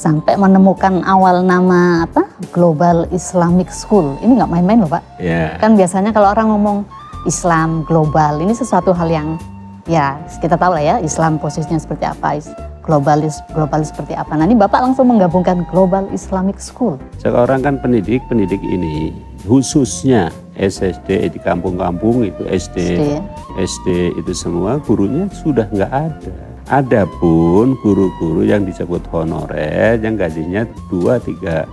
sampai menemukan awal nama Global Islamic School. Ini nggak main-main loh Pak. Yeah. Kan biasanya kalau orang ngomong Islam global, ini sesuatu hal yang ya kita tahu lah ya, Islam posisinya seperti apa, global seperti apa. Nah ini Bapak langsung menggabungkan Global Islamic School. Sekarang kan pendidik ini khususnya SSD di kampung-kampung itu SD itu semua gurunya sudah nggak ada. Adapun guru-guru yang disebut honorer yang gajinya 200-300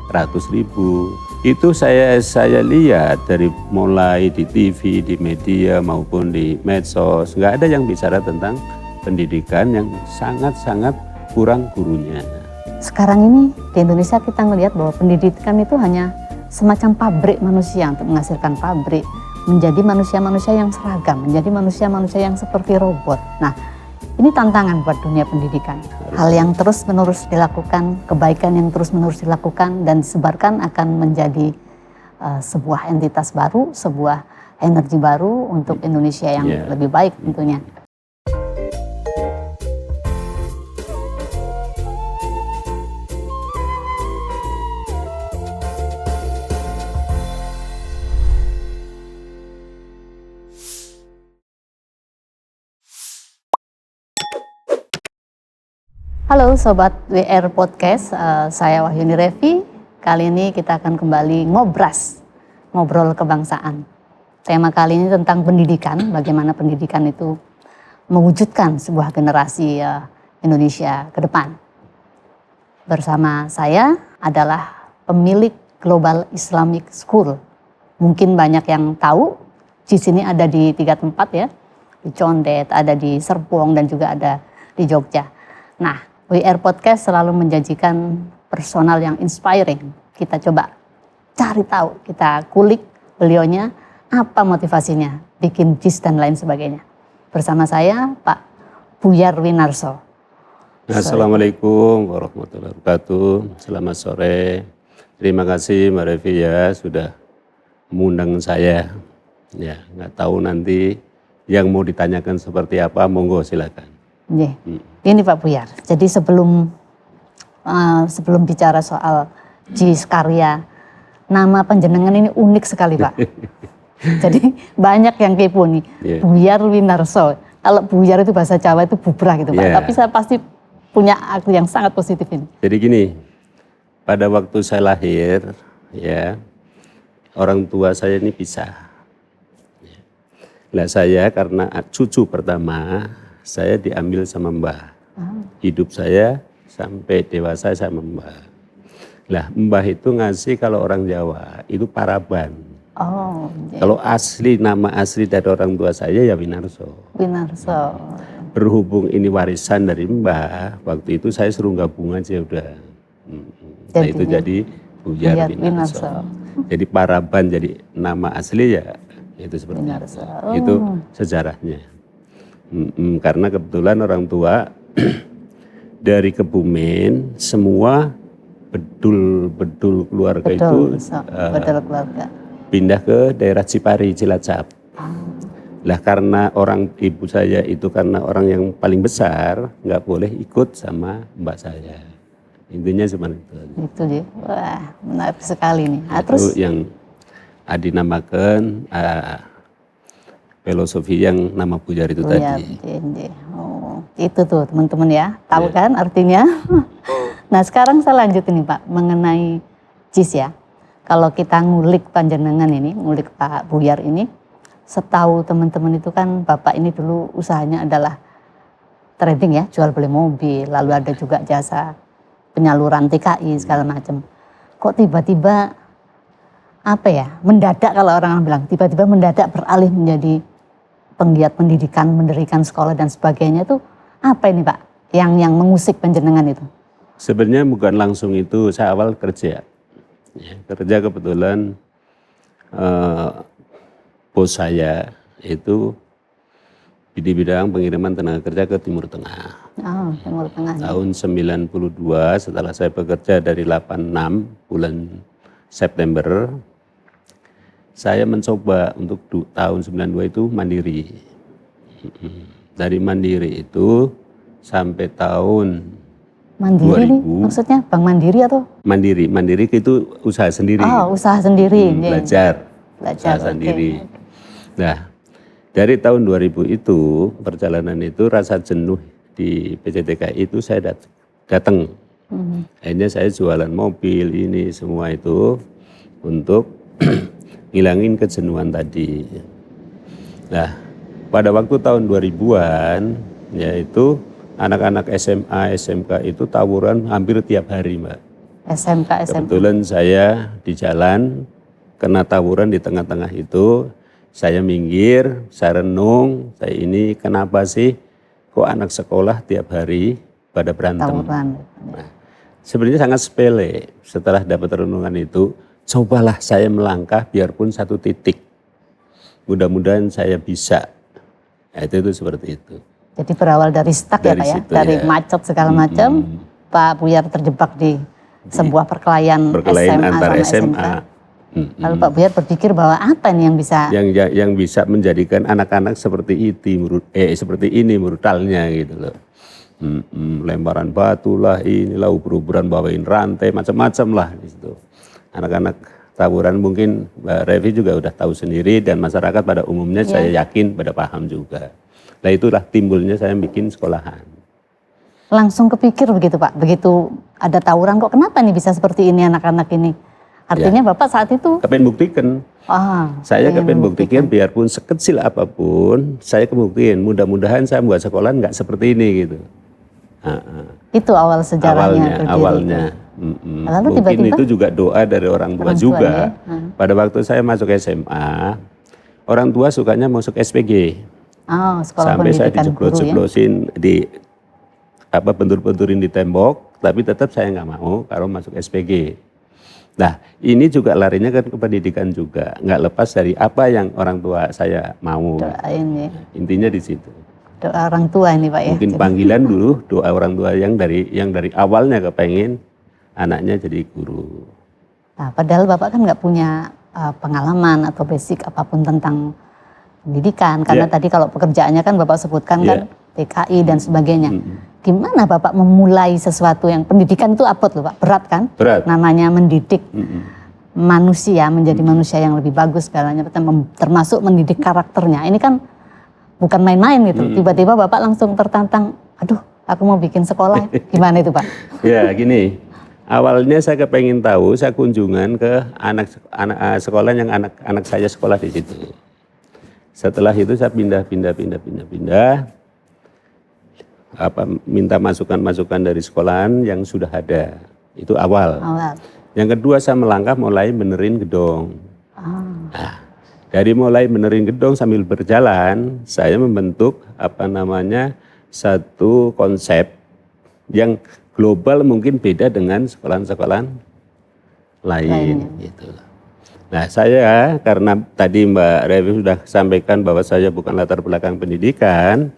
ribu. Itu saya lihat dari mulai di TV, di media maupun di medsos, nggak ada yang bicara tentang pendidikan yang sangat-sangat kurang gurunya. Sekarang ini di Indonesia kita melihat bahwa pendidikan itu hanya semacam pabrik manusia untuk menghasilkan pabrik, menjadi manusia-manusia yang seragam, menjadi manusia-manusia yang seperti robot. Nah, ini tantangan buat dunia pendidikan. Hal yang terus-menerus dilakukan, kebaikan yang terus-menerus dilakukan dan disebarkan akan menjadi sebuah entitas baru, sebuah energi baru untuk Indonesia yang lebih baik tentunya. Halo Sobat WR Podcast, saya Wahyuni Revi. Kali ini kita akan kembali ngobrol kebangsaan. Tema kali ini tentang pendidikan, bagaimana pendidikan itu mewujudkan sebuah generasi Indonesia ke depan. Bersama saya adalah pemilik Global Islamic School. Mungkin banyak yang tahu, di sini ada di 3 tempat ya, di Condet, ada di Serpong dan juga ada di Jogja. Nah, WR Podcast selalu menjanjikan personal yang inspiring. Kita coba cari tahu, kita kulik beliaunya, apa motivasinya, bikin JIS dan lain sebagainya. Bersama saya Pak Buyar Winarso. Assalamualaikum warahmatullahi wabarakatuh. Selamat sore. Terima kasih Mbak Revi ya sudah mengundang saya. Ya, nggak tahu nanti yang mau ditanyakan seperti apa, monggo silakan. Ini Pak Buyar, jadi sebelum bicara soal JIS karya, nama panjenengan ini unik sekali Pak. Jadi banyak yang kepo nih, Buyar Winarso. Kalau Buyar itu bahasa Jawa itu bubrah gitu Pak, tapi saya pasti punya arti yang sangat positif ini. Jadi gini, pada waktu saya lahir, ya orang tua saya ini pisah. Nah saya karena cucu pertama, saya diambil sama mbah. Hidup saya sampai dewasa sama mbah. Lah mbah itu ngasih kalau orang Jawa itu paraban. Kalau nama asli dari orang tua saya ya Winarso. Berhubung ini warisan dari mbah, waktu itu saya suruh gabung aja udah. Nah itu jadi Buyar Winarso. Jadi paraban jadi nama asli ya itu seperti itu. Itu sejarahnya. Karena kebetulan orang tua dari Kebumen semua bedul keluarga itu pindah ke daerah Cipari, Cilacap. Lah karena orang ibu saya itu karena orang yang paling besar nggak boleh ikut sama mbak saya. Intinya seperti itu. Itu dia, wah menarik sekali nih. Itu terus yang dinamakan filosofi yang nama Buyar itu tadi. Itu tuh teman-teman ya, tahu kan artinya? Nah sekarang saya lanjut ini Pak, mengenai JIS ya. Kalau kita ngulik panjenengan ini, ngulik Pak Buyar ini, setahu teman-teman itu kan Bapak ini dulu usahanya adalah trading ya, jual beli mobil, lalu ada juga jasa penyaluran TKI segala macam. Kok tiba-tiba mendadak kalau orang bilang, tiba-tiba mendadak beralih menjadi penggiat pendidikan, mendirikan sekolah dan sebagainya itu apa ini Pak yang mengusik panjenengan itu? Sebenarnya bukan langsung itu, saya awal kerja. Kerja kebetulan bos saya itu di bidang pengiriman tenaga kerja ke Timur Tengah. Timur Tengah. Tahun 92 setelah saya bekerja dari 86 bulan September, saya mencoba untuk tahun 92 itu mandiri. Dari mandiri itu sampai tahun Mandiri nih, maksudnya Bank Mandiri atau? Mandiri itu usaha sendiri. Oh, usaha sendiri. Belajar usaha sendiri. Nah, dari tahun 2000 itu, perjalanan itu rasa jenuh di PCTKI itu saya datang. Akhirnya saya jualan mobil ini semua itu untuk ngilangin kejenuhan tadi. Nah, pada waktu tahun 2000-an, yaitu anak-anak SMA, SMK itu tawuran hampir tiap hari, Mbak. SMK. Kebetulan saya di jalan, kena tawuran di tengah-tengah itu, saya minggir, saya renung, saya ini kenapa sih kok anak sekolah tiap hari pada berantem. Tawuran. Nah, sebenarnya sangat sepele. Setelah dapat renungan itu, cobalah saya melangkah biarpun satu titik. Mudah-mudahan saya bisa. Nah, itu seperti itu. Jadi berawal dari stuck ya Pak ya, dari macet segala macam, Pak Buyar terjebak di sebuah perkelahian SMA antar sama SMA. SMK. Lalu Pak Buyar berpikir bahwa apa nih yang bisa menjadikan anak-anak seperti ini brutalnya gitu loh. Lemparan batu lah, inilah ubur-uburan bawain rantai, macam-macam lah di situ. Anak-anak tawuran mungkin Mbak Revi juga udah tahu sendiri dan masyarakat pada umumnya saya yakin pada paham juga. Nah itulah timbulnya saya bikin sekolahan. Langsung kepikir begitu Pak, begitu ada tawuran kok kenapa nih bisa seperti ini anak-anak ini? Artinya Bapak saat itu? Kepengen buktikan. Saya kepengen buktikan biarpun sekecil apapun, saya kebuktiin mudah-mudahan saya buat sekolahan nggak seperti ini gitu. Itu awal sejarahnya. Awalnya. Lalu mungkin tiba-tiba itu juga doa dari orang tua juga. Pada waktu saya masuk SMA, orang tua sukanya masuk SPG. Sampai saya dijeblos-jeblosin bentur-benturin di tembok, tapi tetap saya nggak mau kalau masuk SPG. Nah ini juga larinya kan ke pendidikan juga, nggak lepas dari apa yang orang tua saya mau. Doain ya. Intinya di situ. Doa orang tua ini Pak ya. Mungkin panggilan dulu doa orang tua yang dari awalnya kepengen anaknya jadi guru. Nah, padahal Bapak kan nggak punya pengalaman atau basic apapun tentang pendidikan, karena tadi kalau pekerjaannya kan Bapak sebutkan kan TKI dan sebagainya. Gimana Bapak memulai sesuatu yang pendidikan itu abot loh Pak, berat kan? Berat. Namanya mendidik manusia menjadi manusia yang lebih bagus segalanya, termasuk mendidik karakternya. Ini kan bukan main-main gitu. Tiba-tiba Bapak langsung tertantang, aduh aku mau bikin sekolah. Gimana itu Pak? Ya gini, awalnya saya kepengen tahu, saya kunjungan ke anak sekolah yang anak saya sekolah di situ. Setelah itu saya pindah, minta masukan-masukan dari sekolahan yang sudah ada. Itu awal. Yang kedua saya melangkah mulai benerin gedung. Nah, dari mulai benerin gedung sambil berjalan, saya membentuk satu konsep yang global mungkin beda dengan sekolahan-sekolahan lain gitu. Nah saya karena tadi Mbak Revi sudah sampaikan bahwa saya bukan latar belakang pendidikan,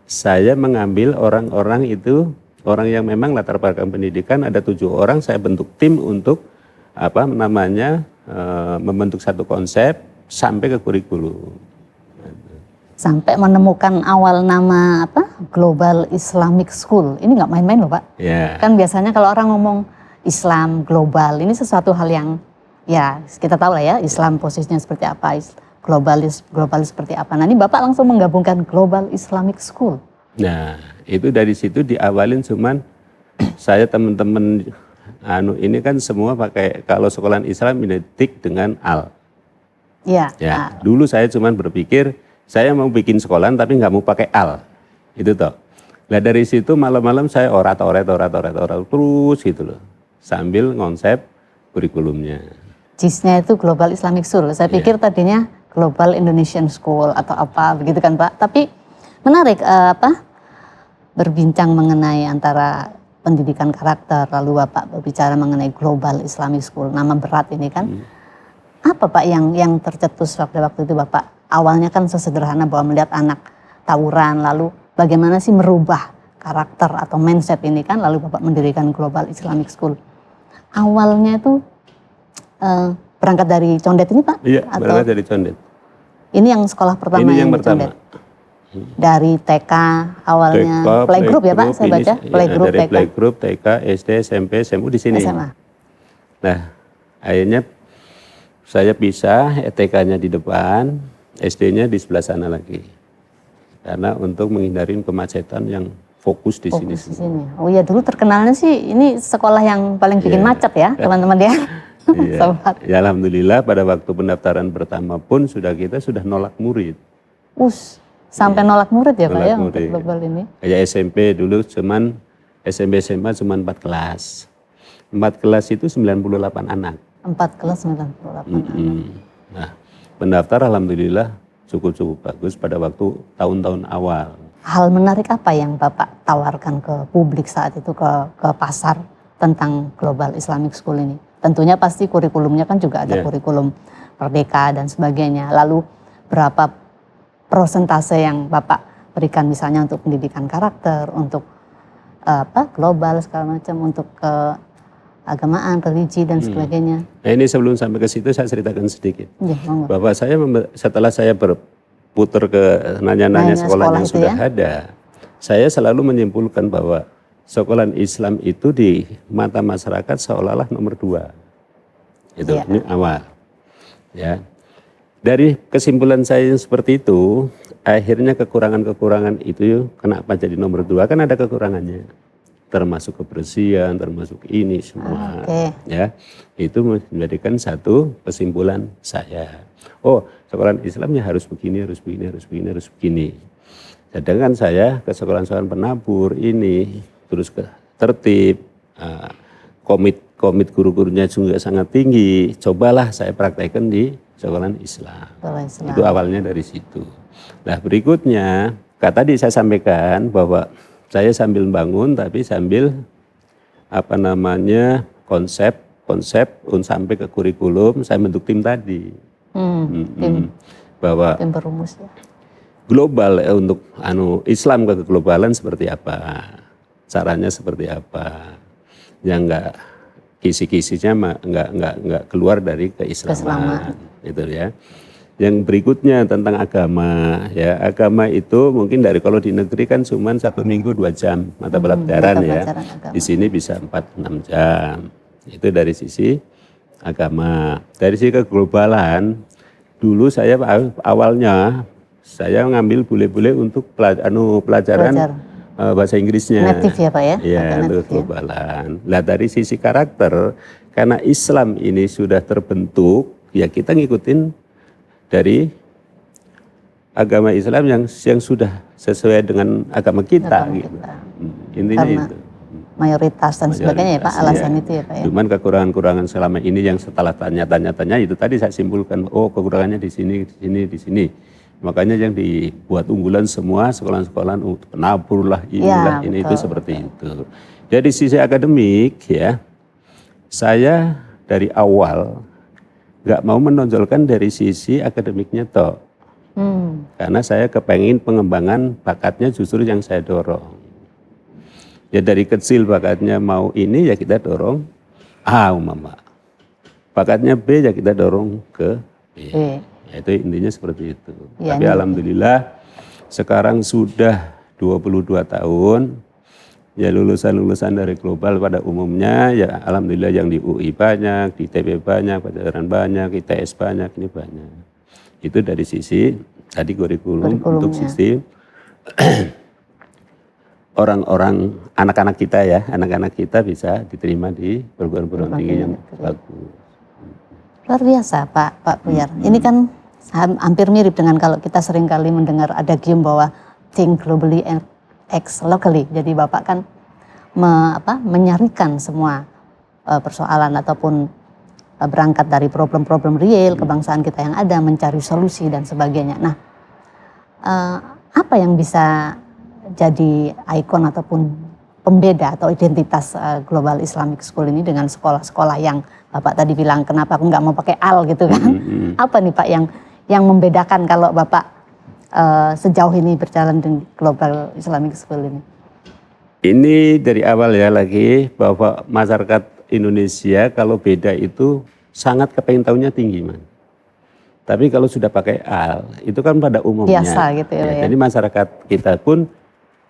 saya mengambil orang-orang itu, orang yang memang latar belakang pendidikan, ada 7 orang, saya bentuk tim untuk membentuk satu konsep sampai ke kurikulum. Sampai menemukan awal nama Global Islamic School. Ini nggak main-main loh Pak. Kan biasanya kalau orang ngomong Islam global, ini sesuatu hal yang ya kita tahu lah ya, Islam posisinya seperti apa, globalis seperti apa. Nah ini Bapak langsung menggabungkan Global Islamic School. Nah itu dari situ diawalin cuman saya teman-teman ini kan semua pakai, kalau sekolahan Islam identik dengan al. Dulu saya cuman berpikir saya mau bikin sekolahan tapi nggak mau pakai al. Itu toh. Nah dari situ malam-malam saya orat terus gitu loh. Sambil ngonsep kurikulumnya. JIS-nya itu Global Islamic School. Saya pikir tadinya Global Indonesian School atau apa begitu kan Pak. Tapi menarik berbincang mengenai antara pendidikan karakter, lalu Bapak berbicara mengenai Global Islamic School. Nama berat ini kan. Apa Pak yang tercetus waktu itu Bapak? Awalnya kan sesederhana bahwa melihat anak tawuran, lalu bagaimana sih merubah karakter atau mindset ini kan, lalu Bapak mendirikan Global Islamic School. Awalnya itu berangkat dari Condet ini Pak? Iya, berangkat dari Condet. Ini yang sekolah pertama ini yang pertama. Condet? Dari TK awalnya playgroup ya Pak, saya baca playgroup dari TK. playgroup, TK, SD, SMP, SMU di sini. SMA. Nah, akhirnya saya pisah, TK-nya di depan, SD-nya di sebelah sana lagi. Karena untuk menghindari kemacetan yang fokus di sini. Oh iya, dulu terkenalnya sih ini sekolah yang paling bikin macet ya teman-teman ya. Iya. Ya alhamdulillah pada waktu pendaftaran pertama pun kita sudah nolak murid. Sampai nolak murid ya Pak ya murid. untuk global ini. Kayak SMP dulu SMP SMA cuma 4 kelas. 4 kelas itu 98 anak. 4 kelas 98 anak. Nah, pendaftar alhamdulillah cukup bagus pada waktu tahun-tahun awal. Hal menarik apa yang Bapak tawarkan ke publik saat itu ke pasar tentang Global Islamic School ini? Tentunya pasti kurikulumnya kan juga ada kurikulum Merdeka dan sebagainya. Lalu berapa persentase yang Bapak berikan misalnya untuk pendidikan karakter, untuk global segala macam, untuk keagamaan, religi dan sebagainya. Nah ini sebelum sampai ke situ saya ceritakan sedikit. Bahwa saya setelah saya berputar ke nanya-nanya sekolah yang sudah ada, saya selalu menyimpulkan bahwa sekolah Islam itu di mata masyarakat seolah-olah nomor 2. Ini awal. Ya. Dari kesimpulan saya yang seperti itu, akhirnya kekurangan-kekurangan itu kenapa jadi nomor 2, kan ada kekurangannya. Termasuk kebersihan, termasuk ini semua. Ya, itu menjadikan satu kesimpulan saya. Oh, sekolah Islamnya harus begini, harus begini, harus begini, harus begini. Sedangkan saya ke sekolah-sekolah penabur ini, terus ke tertib, komit guru-gurunya juga sangat tinggi. Cobalah saya praktekkan di sekolah Islam. Itu awalnya dari situ. Nah berikutnya, tadi saya sampaikan bahwa saya sambil bangun tapi sambil konsep sampai ke kurikulum, saya bentuk tim tadi. Bahwa tim perumus ya. Global untuk Islam ke keglobalan seperti apa, caranya seperti apa, yang enggak kisi-kisinya enggak keluar dari keislaman. Itu ya. Yang berikutnya tentang agama, ya agama itu mungkin kalau di negeri kan cuma 1 minggu 2 jam mata pelajaran ya. Di sini bisa 4-6 jam. Itu dari sisi agama. Dari sisi keglobalan, dulu saya awalnya saya ngambil bule-bule untuk pelajaran bahasa Inggrisnya. Native ya Pak ya? Iya, untuk keglobalan. Nah dari sisi karakter, karena Islam ini sudah terbentuk, ya kita ngikutin dari agama Islam yang sudah sesuai dengan agama kita. Gitu. Intinya karena itu. Mayoritas dan sebagainya ya Pak, alasan itu ya Pak ya. Cuman kekurangan-kekurangan selama ini yang setelah tanya-tanya itu tadi saya simpulkan, oh kekurangannya di sini, di sini. Makanya yang dibuat unggulan semua sekolah-sekolah penabur lah, inilah ini itu seperti itu. Jadi sisi akademik ya, saya dari awal nggak mau menonjolkan dari sisi akademiknya toh. Karena saya kepengen pengembangan bakatnya justru yang saya dorong. Ya dari kecil bakatnya mau ini ya kita dorong A umpama. Bakatnya B ya kita dorong ke B. Ya, itu intinya seperti itu. Ya, tapi alhamdulillah sekarang sudah 22 tahun. Ya lulusan-lulusan dari global pada umumnya ya alhamdulillah yang di UI banyak, di ITB banyak, pelajaran banyak, ITS banyak, ini banyak. Itu dari sisi tadi kurikulum untuk sisi orang-orang anak-anak kita ya, anak-anak kita bisa diterima di perguruan-perguruan tinggi yang bagus. Luar biasa Pak Buyar. Ini kan hampir mirip dengan kalau kita sering kali mendengar ada gium bahwa think globally and act locally. Jadi Bapak kan menyarikan semua persoalan ataupun berangkat dari problem-problem real kebangsaan kita yang ada, mencari solusi dan sebagainya. Nah, apa yang bisa jadi ikon ataupun pembeda atau identitas Global Islamic School ini dengan sekolah-sekolah yang Bapak tadi bilang kenapa aku nggak mau pakai al gitu kan? Apa nih Pak yang membedakan kalau Bapak sejauh ini berjalan di Global Islamic School ini? Ini dari awal ya lagi bahwa masyarakat Indonesia kalau beda itu sangat kepengen tahunya tinggi man. Tapi kalau sudah pakai al, itu kan pada umumnya. Biasa gitu ya. Jadi masyarakat kita pun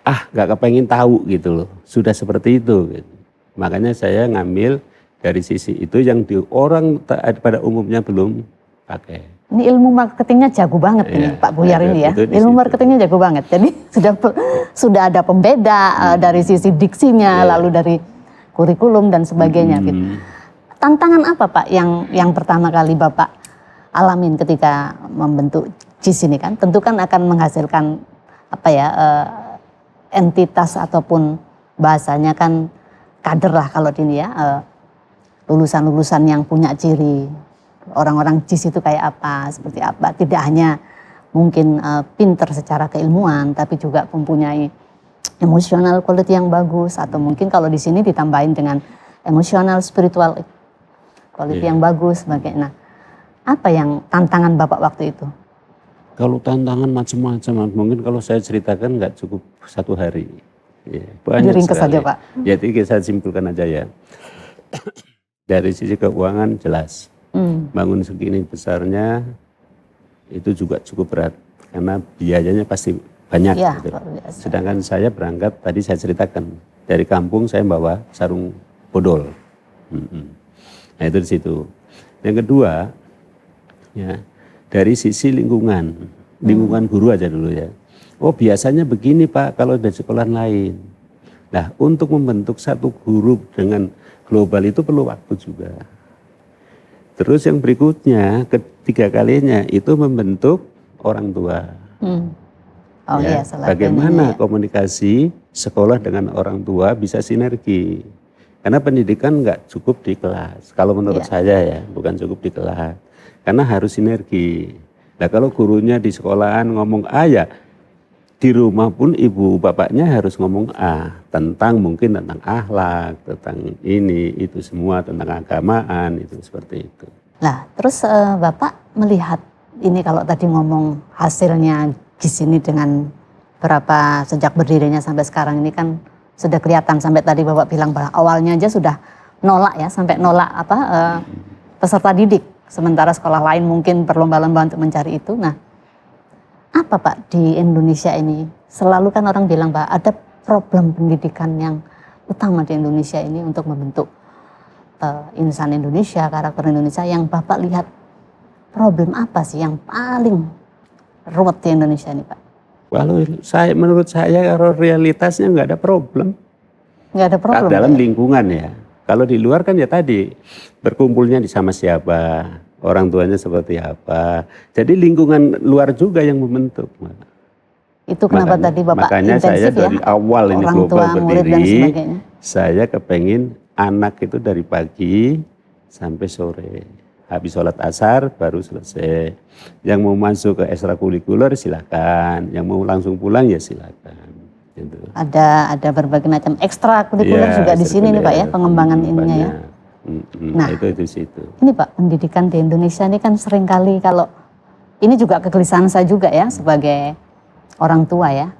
nggak kepengen tahu gitu loh. Sudah seperti itu. Gitu. Makanya saya ngambil dari sisi itu yang orang pada umumnya belum pakai. Ini ilmu marketingnya jago banget ini Pak Buyar ini ya. Ilmu marketingnya jago banget. Jadi sudah ada pembeda dari sisi diksinya, lalu dari kurikulum dan sebagainya. Gitu. Tantangan apa Pak yang pertama kali Bapak alamin ketika membentuk JIS ini kan? Tentu kan akan menghasilkan entitas ataupun bahasanya kan kader lah kalau ini ya, lulusan-lulusan yang punya ciri orang-orang JIS itu kayak apa, seperti apa. Tidak hanya mungkin pinter secara keilmuan, tapi juga mempunyai emosional quality yang bagus, atau mungkin kalau di sini ditambahin dengan emosional spiritual quality yang bagus sebagainya. Nah, apa yang tantangan Bapak waktu itu? Kalau tantangan macam-macam, mungkin kalau saya ceritakan nggak cukup 1 hari. Ya, banyak diringkas sekali. Saja Pak. Jadi saya simpulkan aja ya. Dari sisi keuangan jelas. Bangun segini besarnya itu juga cukup berat. Karena biayanya pasti banyak. Ya, gitu. Sedangkan saya berangkat, tadi saya ceritakan. Dari kampung saya bawa sarung bodol. Nah itu di situ. Yang kedua, ya dari sisi lingkungan guru aja dulu ya. Oh biasanya begini Pak kalau dari sekolah lain. Nah untuk membentuk satu guru dengan global itu perlu waktu juga. Terus yang berikutnya ketiga kalinya itu membentuk orang tua. Oh ya, iya, bagaimana komunikasi sekolah dengan orang tua bisa sinergi. Karena pendidikan nggak cukup di kelas. Kalau menurut saya ya bukan cukup di kelas. Karena harus sinergi. Nah kalau gurunya di sekolahan ngomong A ya, di rumah pun ibu bapaknya harus ngomong A. Mungkin tentang akhlak, tentang ini, itu semua, tentang agamaan, itu seperti itu. Nah terus Bapak melihat ini kalau tadi ngomong hasilnya di sini dengan berapa sejak berdirinya sampai sekarang ini kan sudah kelihatan sampai tadi Bapak bilang bahwa awalnya aja sudah nolak ya, sampai nolak peserta didik. Sementara sekolah lain mungkin berlomba-lomba untuk mencari itu. Nah, apa Pak di Indonesia ini? Selalu kan orang bilang Pak, ada problem pendidikan yang utama di Indonesia ini untuk membentuk insan Indonesia, karakter Indonesia. Yang Bapak lihat problem apa sih yang paling ruwet di Indonesia ini Pak? Menurut saya kalau realitasnya nggak ada problem. Nggak ada problem dalam lingkungan ya. Kalau di luar kan ya tadi berkumpulnya di sama siapa, orang tuanya seperti apa. Jadi lingkungan luar juga yang membentuk. Itu kenapa tadi Bapak makanya saya dari awal ini global berdiri, saya kepengin anak itu dari pagi sampai sore. Habis sholat asar baru selesai. Yang mau masuk ke ekstrakurikuler silakan, yang mau langsung pulang ya silakan. Gitu. Ada berbagai macam ekstrakurikuler juga di sini nih Pak ya, pengembangan ininya ya. Nah itu situ. Ini Pak, pendidikan di Indonesia ini kan seringkali kalau ini juga kegelisahan saya juga ya sebagai orang tua ya.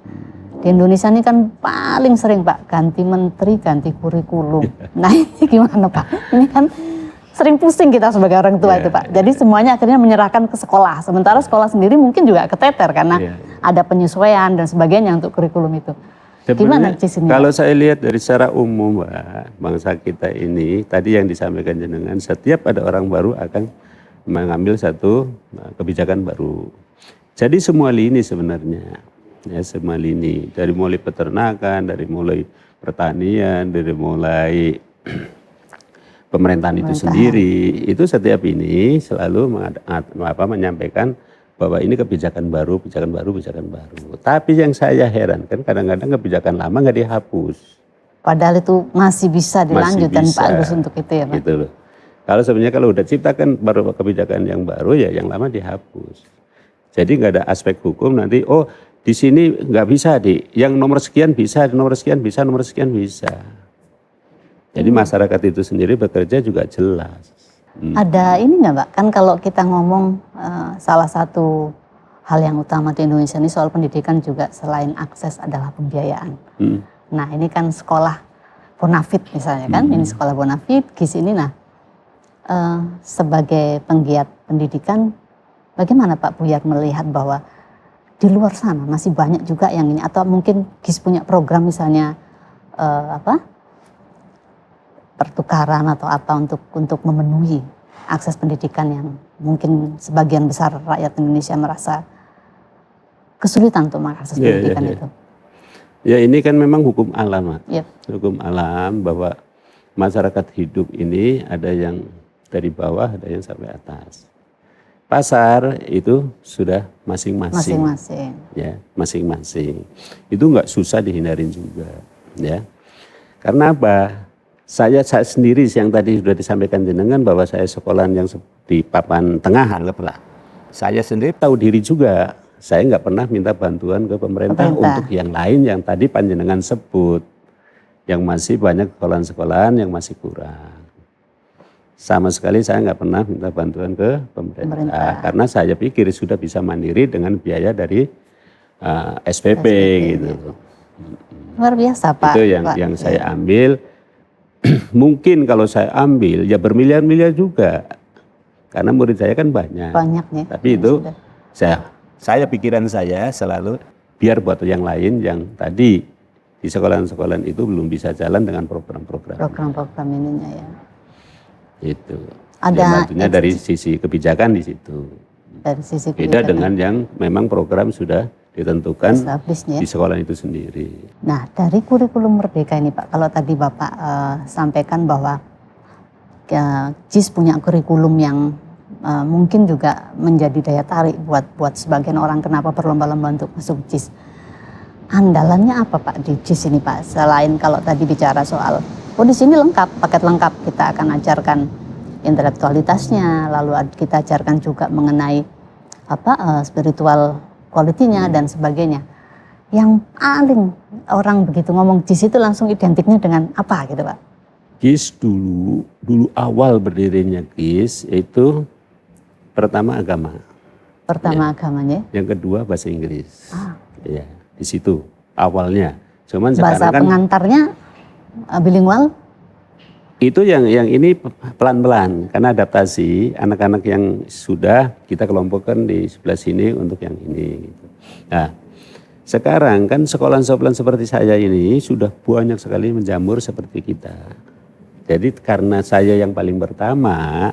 Di Indonesia ini kan paling sering Pak ganti menteri, ganti kurikulum. Nah ini gimana Pak? Ini kan sering pusing kita sebagai orang tua itu Pak. Jadi semuanya akhirnya menyerahkan ke sekolah. Sementara sekolah sendiri mungkin juga keteter karena ada penyesuaian dan sebagainya untuk kurikulum itu. Gimana JIS ini? Kalau saya lihat dari secara umum Mbak, bangsa kita ini tadi yang disampaikan jenengan, setiap ada orang baru akan mengambil satu kebijakan baru. Jadi semua lini sebenarnya, ya semua lini dari mulai peternakan, dari mulai pertanian, dari mulai pemerintahan itu sendiri, itu setiap ini selalu menyampaikan bahwa ini kebijakan baru. Tapi yang saya herankan kadang-kadang kebijakan lama nggak dihapus. Padahal itu masih bisa dilanjut dan bagus untuk itu ya Pak. Gitu loh. Kalau sebenarnya kalau udah ciptakan baru kebijakan yang baru ya yang lama dihapus. Jadi nggak ada aspek hukum nanti di sini nggak bisa yang nomor sekian bisa, nomor sekian bisa, nomor sekian bisa. Jadi masyarakat itu sendiri bekerja juga jelas. Ada ini nggak Pak? Kan kalau kita ngomong salah satu hal yang utama di Indonesia ini soal pendidikan juga selain akses adalah pembiayaan. Nah ini kan sekolah bonafit misalnya kan, ini sekolah bonafit, GIS ini. Nah sebagai penggiat pendidikan Bagaimana Pak Buyar melihat bahwa di luar sana masih banyak juga yang ini, atau mungkin GIS punya program misalnya pertukaran atau apa untuk memenuhi akses pendidikan yang mungkin sebagian besar rakyat Indonesia merasa kesulitan untuk mengakses pendidikan itu. Ya ini kan memang hukum alam, Yep. Hukum alam bahwa masyarakat hidup ini ada yang dari bawah, ada yang sampai atas. Pasar itu sudah masing-masing. Masing-masing. Ya, masing-masing. Itu nggak susah dihindarin juga, ya. Karena apa? Saya sendiri yang tadi sudah disampaikan jenengan bahwa saya sekolah yang di papan tengah, anggaplah. Saya sendiri tahu diri juga. Saya nggak pernah minta bantuan ke pemerintah untuk yang lain yang tadi panjenengan sebut. Yang masih banyak sekolahan-sekolahan yang masih kurang. Sama sekali saya nggak pernah minta bantuan ke pemerintah. Karena saya pikir sudah bisa mandiri dengan biaya dari SPP gitu. Luar biasa Pak. Itu yang saya ambil. Mungkin kalau saya ambil ya bermiliar-miliar juga. Karena murid saya kan banyak. Banyak nih. Tapi itu saya pikiran saya selalu biar buat yang lain yang tadi di sekolah-sekolah itu belum bisa jalan dengan program-program. Program-program ininya ya. Itu. Ada tentunya dari sisi kebijakan di situ. Dari sisi beda dengan yang memang program sudah ditentukan di sekolah itu sendiri. Nah, dari kurikulum Merdeka ini Pak, kalau tadi Bapak sampaikan bahwa GIS punya kurikulum yang mungkin juga menjadi daya tarik buat sebagian orang kenapa berlomba-lomba untuk masuk GIS. Andalannya apa Pak di GIS ini Pak? Selain kalau tadi bicara soal di sini lengkap, paket lengkap, kita akan ajarkan intelektualitasnya, lalu kita ajarkan juga mengenai spiritual quality-nya dan sebagainya. Yang paling orang begitu ngomong GIS itu langsung identiknya dengan apa gitu Pak? GIS dulu awal berdirinya GIS itu pertama agama. Pertama agamanya. Yang kedua bahasa Inggris. Ya, di situ awalnya. Cuman bahasa sekarang pengantarnya bilingual? Itu yang ini pelan-pelan karena adaptasi anak-anak yang sudah kita kelompokkan di sebelah sini untuk yang ini. Gitu. Nah, sekarang kan sekolah-sekolah seperti saya ini sudah banyak sekali menjamur seperti kita. Jadi karena saya yang paling pertama,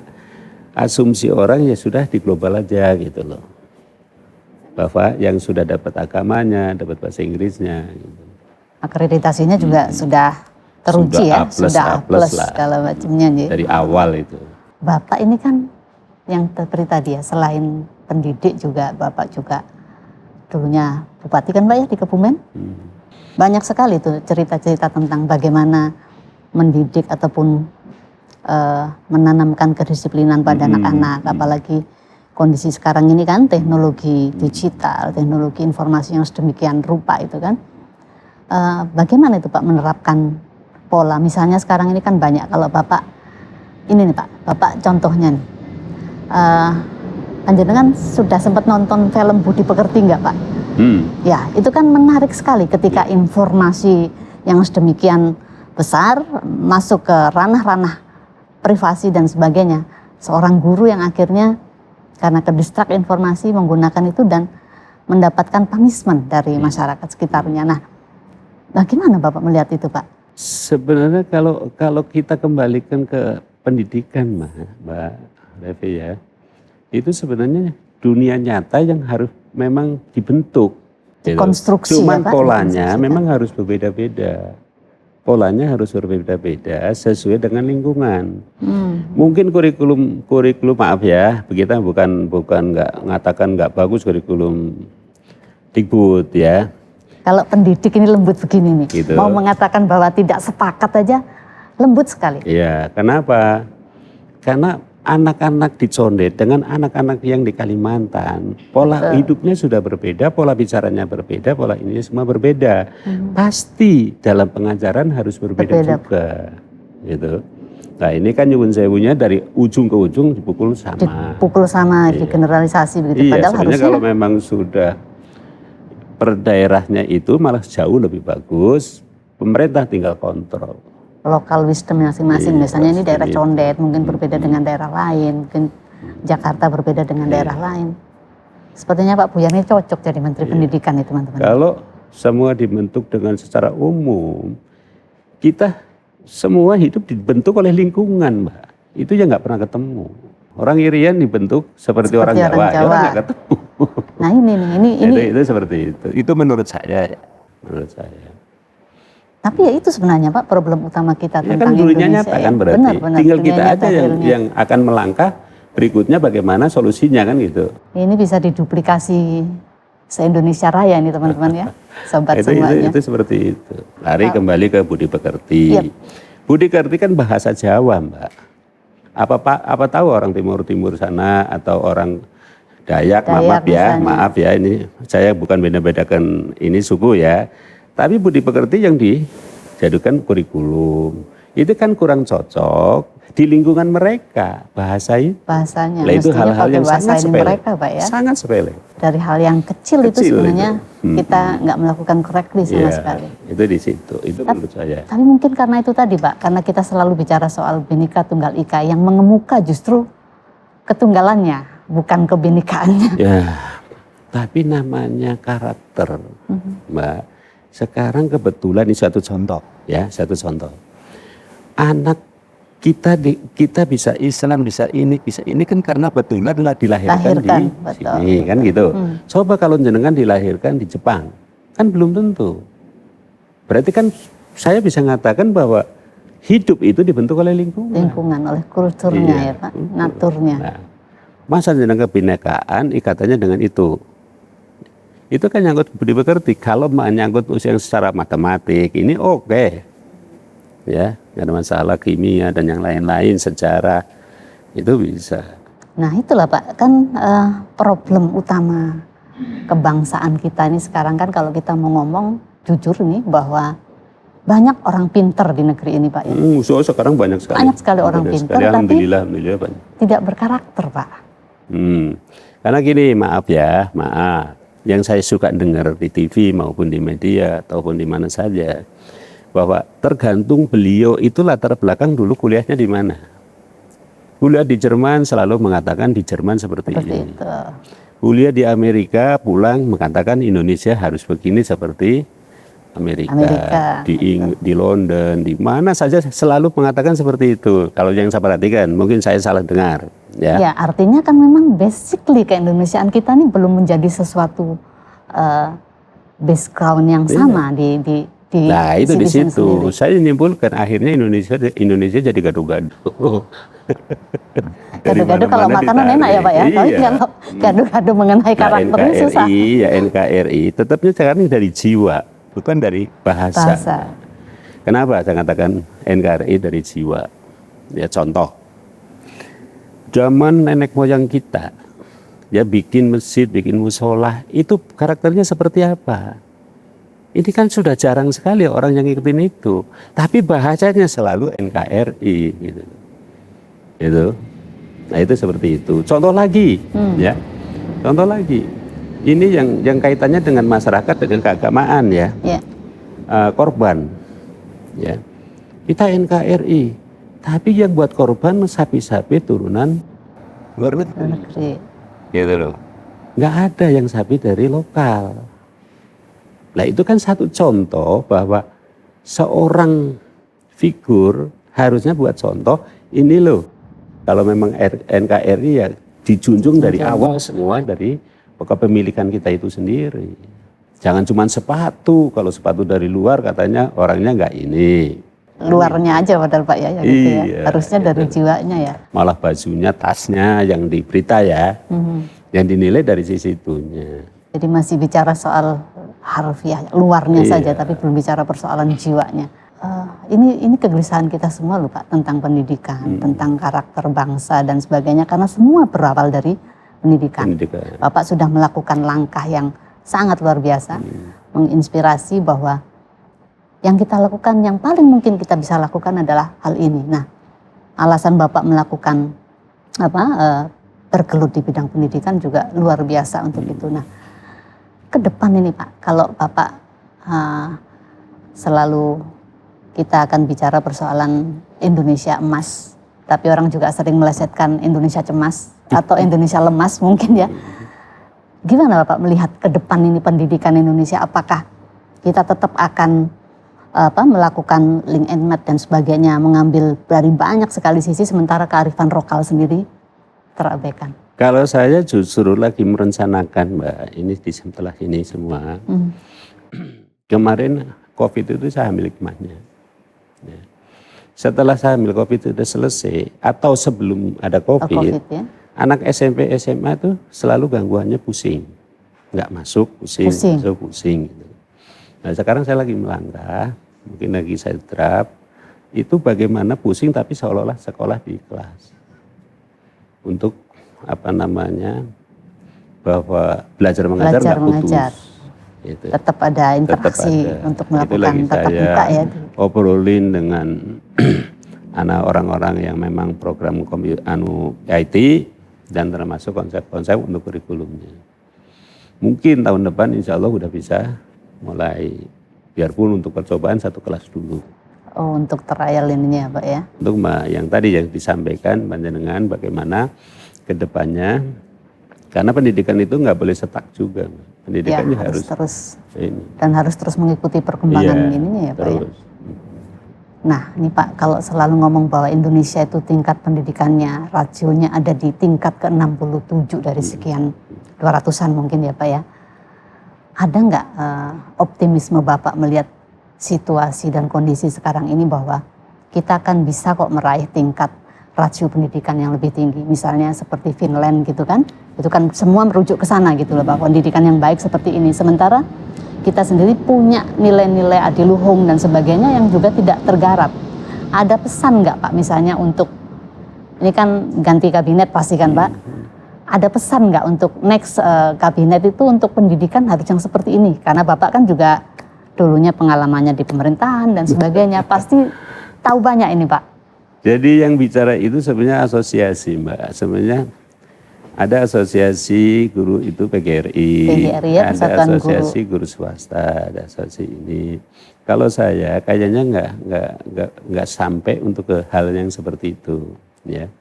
asumsi orang ya sudah di global aja gitu loh. Bahwa yang sudah dapat agamanya, dapat bahasa Inggrisnya. Gitu. Akreditasinya juga sudah teruji sudah A+ segala macamnya. Dari awal itu. Bapak ini kan yang seperti tadi ya, selain pendidik juga Bapak juga dulunya bupati kan Pak ya di Kebumen. Banyak sekali tuh cerita-cerita tentang bagaimana mendidik ataupun menanamkan kedisiplinan pada anak-anak, apalagi kondisi sekarang ini kan teknologi digital, teknologi informasi yang sedemikian rupa itu kan. Bagaimana itu Pak menerapkan pola, misalnya sekarang ini kan banyak, kalau Bapak ini nih Pak, Bapak contohnya nih, panjenengan sudah sempat nonton film Budi Pekerti nggak Pak? Ya, itu kan menarik sekali ketika informasi yang sedemikian besar masuk ke ranah-ranah privasi dan sebagainya. Seorang guru yang akhirnya karena kedistrak informasi menggunakan itu dan mendapatkan punishment dari masyarakat sekitarnya. Nah, bagaimana Bapak melihat itu Pak? Sebenarnya kalau kita kembalikan ke pendidikan Mbak Revi ya, itu sebenarnya dunia nyata yang harus memang dibentuk. Konstruksi Cuman ya Pak? Polanya memang harus berbeda-beda. Polanya harus berbeda-beda sesuai dengan lingkungan. Mungkin kurikulum maaf ya, kita bukan nggak ngatakan nggak bagus kurikulum Dikbud ya. Kalau pendidik ini lembut begini nih, gitu. Mau mengatakan bahwa tidak sepakat aja lembut sekali. Iya, kenapa? Karena anak-anak di Condet dengan anak-anak yang di Kalimantan, pola hidupnya sudah berbeda, pola bicaranya berbeda, pola ini semua berbeda. Pasti dalam pengajaran harus berbeda juga, gitu. Nah ini kan nyuwun sewunya dari ujung ke ujung dipukul sama. Dipukul sama, digeneralisasi begitu. Iya, padahal harusnya kalau memang sudah per daerahnya itu malah jauh lebih bagus, pemerintah tinggal kontrol. Lokal wisdom masing-masing, misalnya ini daerah Condet mungkin berbeda dengan daerah lain, mungkin Jakarta berbeda dengan daerah lain. Sepertinya Pak Buyar ini cocok jadi Menteri Pendidikan nih teman-teman. Kalau semua dibentuk dengan secara umum, kita semua hidup dibentuk oleh lingkungan, Mbak. Itu yang nggak pernah ketemu. Orang Irian dibentuk seperti orang Jawa, ya orang nggak ketemu. Nah ini. Itu seperti itu. Itu menurut saya. Menurut saya. Tapi ya itu sebenarnya Pak problem utama kita Ya tentang kan dulunya Indonesia. nyata kan berarti. Benar, Tinggal kita aja yang akan melangkah berikutnya bagaimana solusinya kan gitu. Ini bisa diduplikasi se-Indonesia Raya nih teman-teman ya, sobat semuanya. Itu seperti itu. Lari kembali ke budi pekerti. Yep. Budi pekerti kan bahasa Jawa, Mbak. Apa tahu orang timur sana atau orang Dayak maaf ya ini saya bukan beda-bedakan ini suku ya. Tapi budi pekerti yang dijadikan kurikulum itu kan kurang cocok di lingkungan mereka bahasanya. Lah itu hal-hal yang sangat sepele. Mereka, Pak, ya? Sangat sepele. Dari hal yang kecil itu sebenarnya kita nggak melakukan correctly sama sekali. Itu di situ. Itu menurut saya. Tapi mungkin karena itu tadi Pak, karena kita selalu bicara soal Bhinneka Tunggal Ika yang mengemuka justru ketunggalannya, bukan kebinekaannya. Ya, tapi namanya karakter, Mbak. Sekarang kebetulan ini satu contoh, ya satu contoh. Anak kita bisa Islam, bisa ini kan karena betul adalah dilahirkan di sini kan gitu. Coba kalau jenengan dilahirkan di Jepang, kan belum tentu. Berarti kan saya bisa mengatakan bahwa hidup itu dibentuk oleh lingkungan. Lingkungan, oleh kulturnya ya Pak, naturnya. Nah, masa jenengan kebinekaan ikatannya dengan itu. Itu kan nyangkut budi pekerti. Kalau menyangkut yang secara matematik ini oke. Ya, nggak ada masalah kimia dan yang lain-lain sejarah itu bisa. Nah itulah Pak, kan problem utama kebangsaan kita ini sekarang kan kalau kita mau ngomong jujur nih bahwa banyak orang pinter di negeri ini Pak. So, sekarang banyak sekali. Banyak sekali orang pinter, tapi alhamdulillah banyak. Tidak berkarakter Pak. Karena gini, maaf. Yang saya suka dengar di TV maupun di media ataupun di mana saja, bahwa tergantung beliau itu latar belakang dulu kuliahnya di mana. Kuliah di Jerman selalu mengatakan di Jerman seperti ini. Itu. Kuliah di Amerika pulang mengatakan Indonesia harus begini seperti Amerika. Di London, di mana saja selalu mengatakan seperti itu. Kalau yang saya perhatikan, mungkin saya salah dengar. Ya, artinya kan memang basically keindonesiaan kita ini belum menjadi sesuatu background yang sama di nah itu di situ sendiri. Saya menyimpulkan akhirnya Indonesia jadi gaduh-gaduh. Gaduh-gaduh kalau makanan enak ya Pak ya. Tapi kalau gaduh-gaduh mengenai karakternya susah. Ya NKRI tetapnya sekarang dari jiwa, bukan dari bahasa. Kenapa saya katakan NKRI dari jiwa? Ya contoh, zaman nenek moyang kita, ya bikin masjid, bikin musola, itu karakternya seperti apa? Ini kan sudah jarang sekali orang yang ngikutin itu. Tapi bahasanya selalu NKRI gitu. Itu. Nah itu seperti itu. Contoh lagi, ya. Contoh lagi. Ini yang kaitannya dengan masyarakat, dengan keagamaan ya. Korban. Ya. Kita NKRI. Tapi yang buat korban sapi-sapi turunan luar negeri. Gitu loh. Nggak ada yang sapi dari lokal. Nah itu kan satu contoh bahwa seorang figur harusnya buat contoh ini loh. Kalau memang NKRI ya dijunjung dari awal semua dari kepemilikan kita itu sendiri. Jangan cuma sepatu, kalau sepatu dari luar katanya orangnya nggak ini. Luarnya aja padahal Pak ya, gitu ya. Harusnya dari jiwanya ya. Malah bajunya, tasnya yang di berita ya, yang dinilai dari sisi itunya. Jadi masih bicara soal harfiah luarnya saja, tapi belum bicara persoalan jiwanya. Ini kegelisahan kita semua loh Pak, tentang pendidikan, tentang karakter bangsa dan sebagainya, karena semua berawal dari pendidikan. Bapak sudah melakukan langkah yang sangat luar biasa, menginspirasi bahwa yang kita lakukan, yang paling mungkin kita bisa lakukan adalah hal ini. Nah, alasan Bapak melakukan bergelut di bidang pendidikan juga luar biasa untuk itu. Nah, ke depan ini Pak, kalau Bapak selalu kita akan bicara persoalan Indonesia emas, tapi orang juga sering melesetkan Indonesia cemas atau Indonesia lemas mungkin ya. Gimana Bapak melihat ke depan ini pendidikan Indonesia? Apakah kita tetap akan melakukan link and match dan sebagainya, mengambil dari banyak sekali sisi, sementara kearifan lokal sendiri terabaikan? Kalau saya justru lagi merencanakan, Mbak, ini setelah ini semua. Kemarin COVID itu saya ambil hikmahnya. Ya. Setelah saya ambil COVID itu selesai, atau sebelum ada COVID ya? Anak SMP, SMA itu selalu gangguannya pusing. Nggak masuk, pusing. Masuk, pusing. Gitu. Nah sekarang saya lagi melangkah, mungkin lagi saya terap, itu bagaimana pusing tapi seolah-olah sekolah di kelas. Untuk bahwa belajar mengajar nggak putus. Gitu. Tetap ada interaksi untuk melakukan tatap muka ya. Obrolin dengan anak orang-orang yang memang program IT dan termasuk konsep-konsep untuk kurikulumnya. Mungkin tahun depan insya Allah udah bisa mulai, biarpun untuk percobaan 1 kelas dulu. Oh, untuk trial ininya Pak ya? Untuk yang tadi yang disampaikan panjenengan bagaimana ke depannya, karena pendidikan itu nggak boleh stuck juga. Pendidikannya ya, harus terus ini. Dan harus terus mengikuti perkembangan ininya ya Pak terus. Ya? Nah ini Pak, kalau selalu ngomong bahwa Indonesia itu tingkat pendidikannya, rasionya ada di tingkat ke-67 dari sekian 200-an mungkin ya Pak ya. Ada nggak optimisme Bapak melihat situasi dan kondisi sekarang ini bahwa kita akan bisa kok meraih tingkat rasio pendidikan yang lebih tinggi, misalnya seperti Finland gitu kan, itu kan semua merujuk ke sana gitu loh Pak, pendidikan yang baik seperti ini. Sementara kita sendiri punya nilai-nilai adiluhung dan sebagainya yang juga tidak tergarap. Ada pesan nggak Pak misalnya untuk, ini kan ganti kabinet pasti kan Pak, ada pesan nggak untuk next kabinet itu untuk pendidikan harus yang seperti ini? Karena Bapak kan juga dulunya pengalamannya di pemerintahan dan sebagainya, pasti tahu banyak ini Pak. Jadi yang bicara itu sebenarnya asosiasi Mbak, sebenarnya ada asosiasi guru itu PGRI ya, ada asosiasi guru swasta, ada asosiasi ini. Kalau saya kayaknya nggak sampai untuk ke hal yang seperti itu, ya.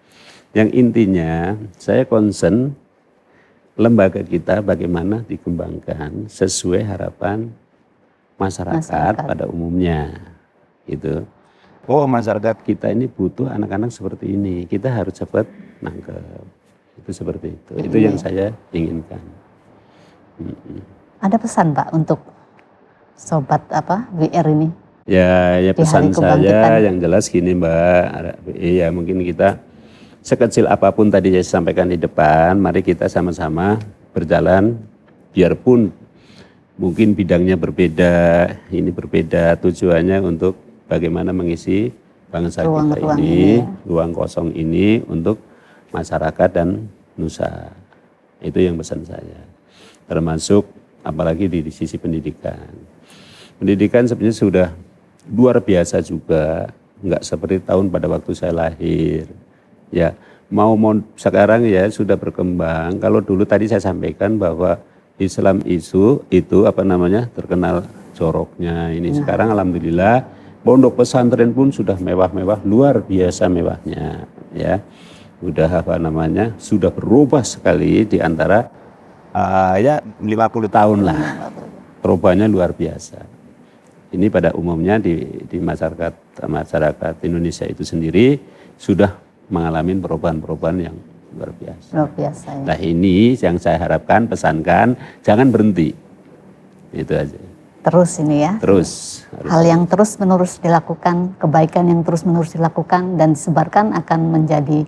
Yang intinya saya concern lembaga kita bagaimana dikembangkan sesuai harapan masyarakat pada umumnya, gitu. Oh masyarakat kita ini butuh anak-anak seperti ini, kita harus cepat nangkep, itu seperti itu. Itu yang saya inginkan. Ada pesan Pak untuk sobat WR ini? Ya pesan saya yang jelas gini Mbak, ya mungkin kita sekecil apapun tadi saya sampaikan di depan, mari kita sama-sama berjalan, biarpun mungkin bidangnya berbeda, ini berbeda, tujuannya untuk bagaimana mengisi bangsa kita ini, ruang kosong ini untuk masyarakat dan nusa. Itu yang pesan saya. Termasuk apalagi di sisi pendidikan. Pendidikan sebenarnya sudah luar biasa juga, nggak seperti tahun pada waktu saya lahir. Ya, mau sekarang ya sudah berkembang. Kalau dulu tadi saya sampaikan bahwa Islam itu terkenal joroknya. Ini sekarang alhamdulillah pondok pesantren pun sudah mewah-mewah, luar biasa mewahnya, ya. Udah sudah berubah sekali di antara 50 tahun lah. Perubahannya luar biasa. Ini pada umumnya di masyarakat Indonesia itu sendiri sudah mengalami perubahan-perubahan yang luar biasa. Luar biasa ya. Nah ini yang saya harapkan, pesankan, jangan berhenti. Itu aja. Terus ini ya. Terus. Hal yang terus-menerus dilakukan, kebaikan yang terus-menerus dilakukan dan disebarkan akan menjadi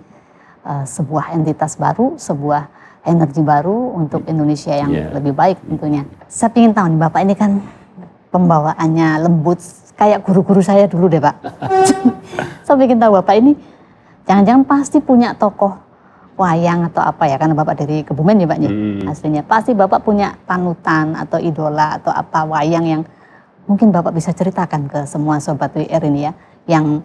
sebuah entitas baru, sebuah energi baru untuk Indonesia yang lebih baik tentunya. Saya ingin tahu nih Bapak ini kan pembawaannya lembut, kayak guru-guru saya dulu deh Pak. Saya ingin tahu Bapak ini jangan-jangan pasti punya tokoh wayang atau apa ya, karena Bapak dari Kebumen ya Pak ya, aslinya. Pasti Bapak punya panutan atau idola atau apa wayang yang mungkin Bapak bisa ceritakan ke semua sobat WR ini ya, yang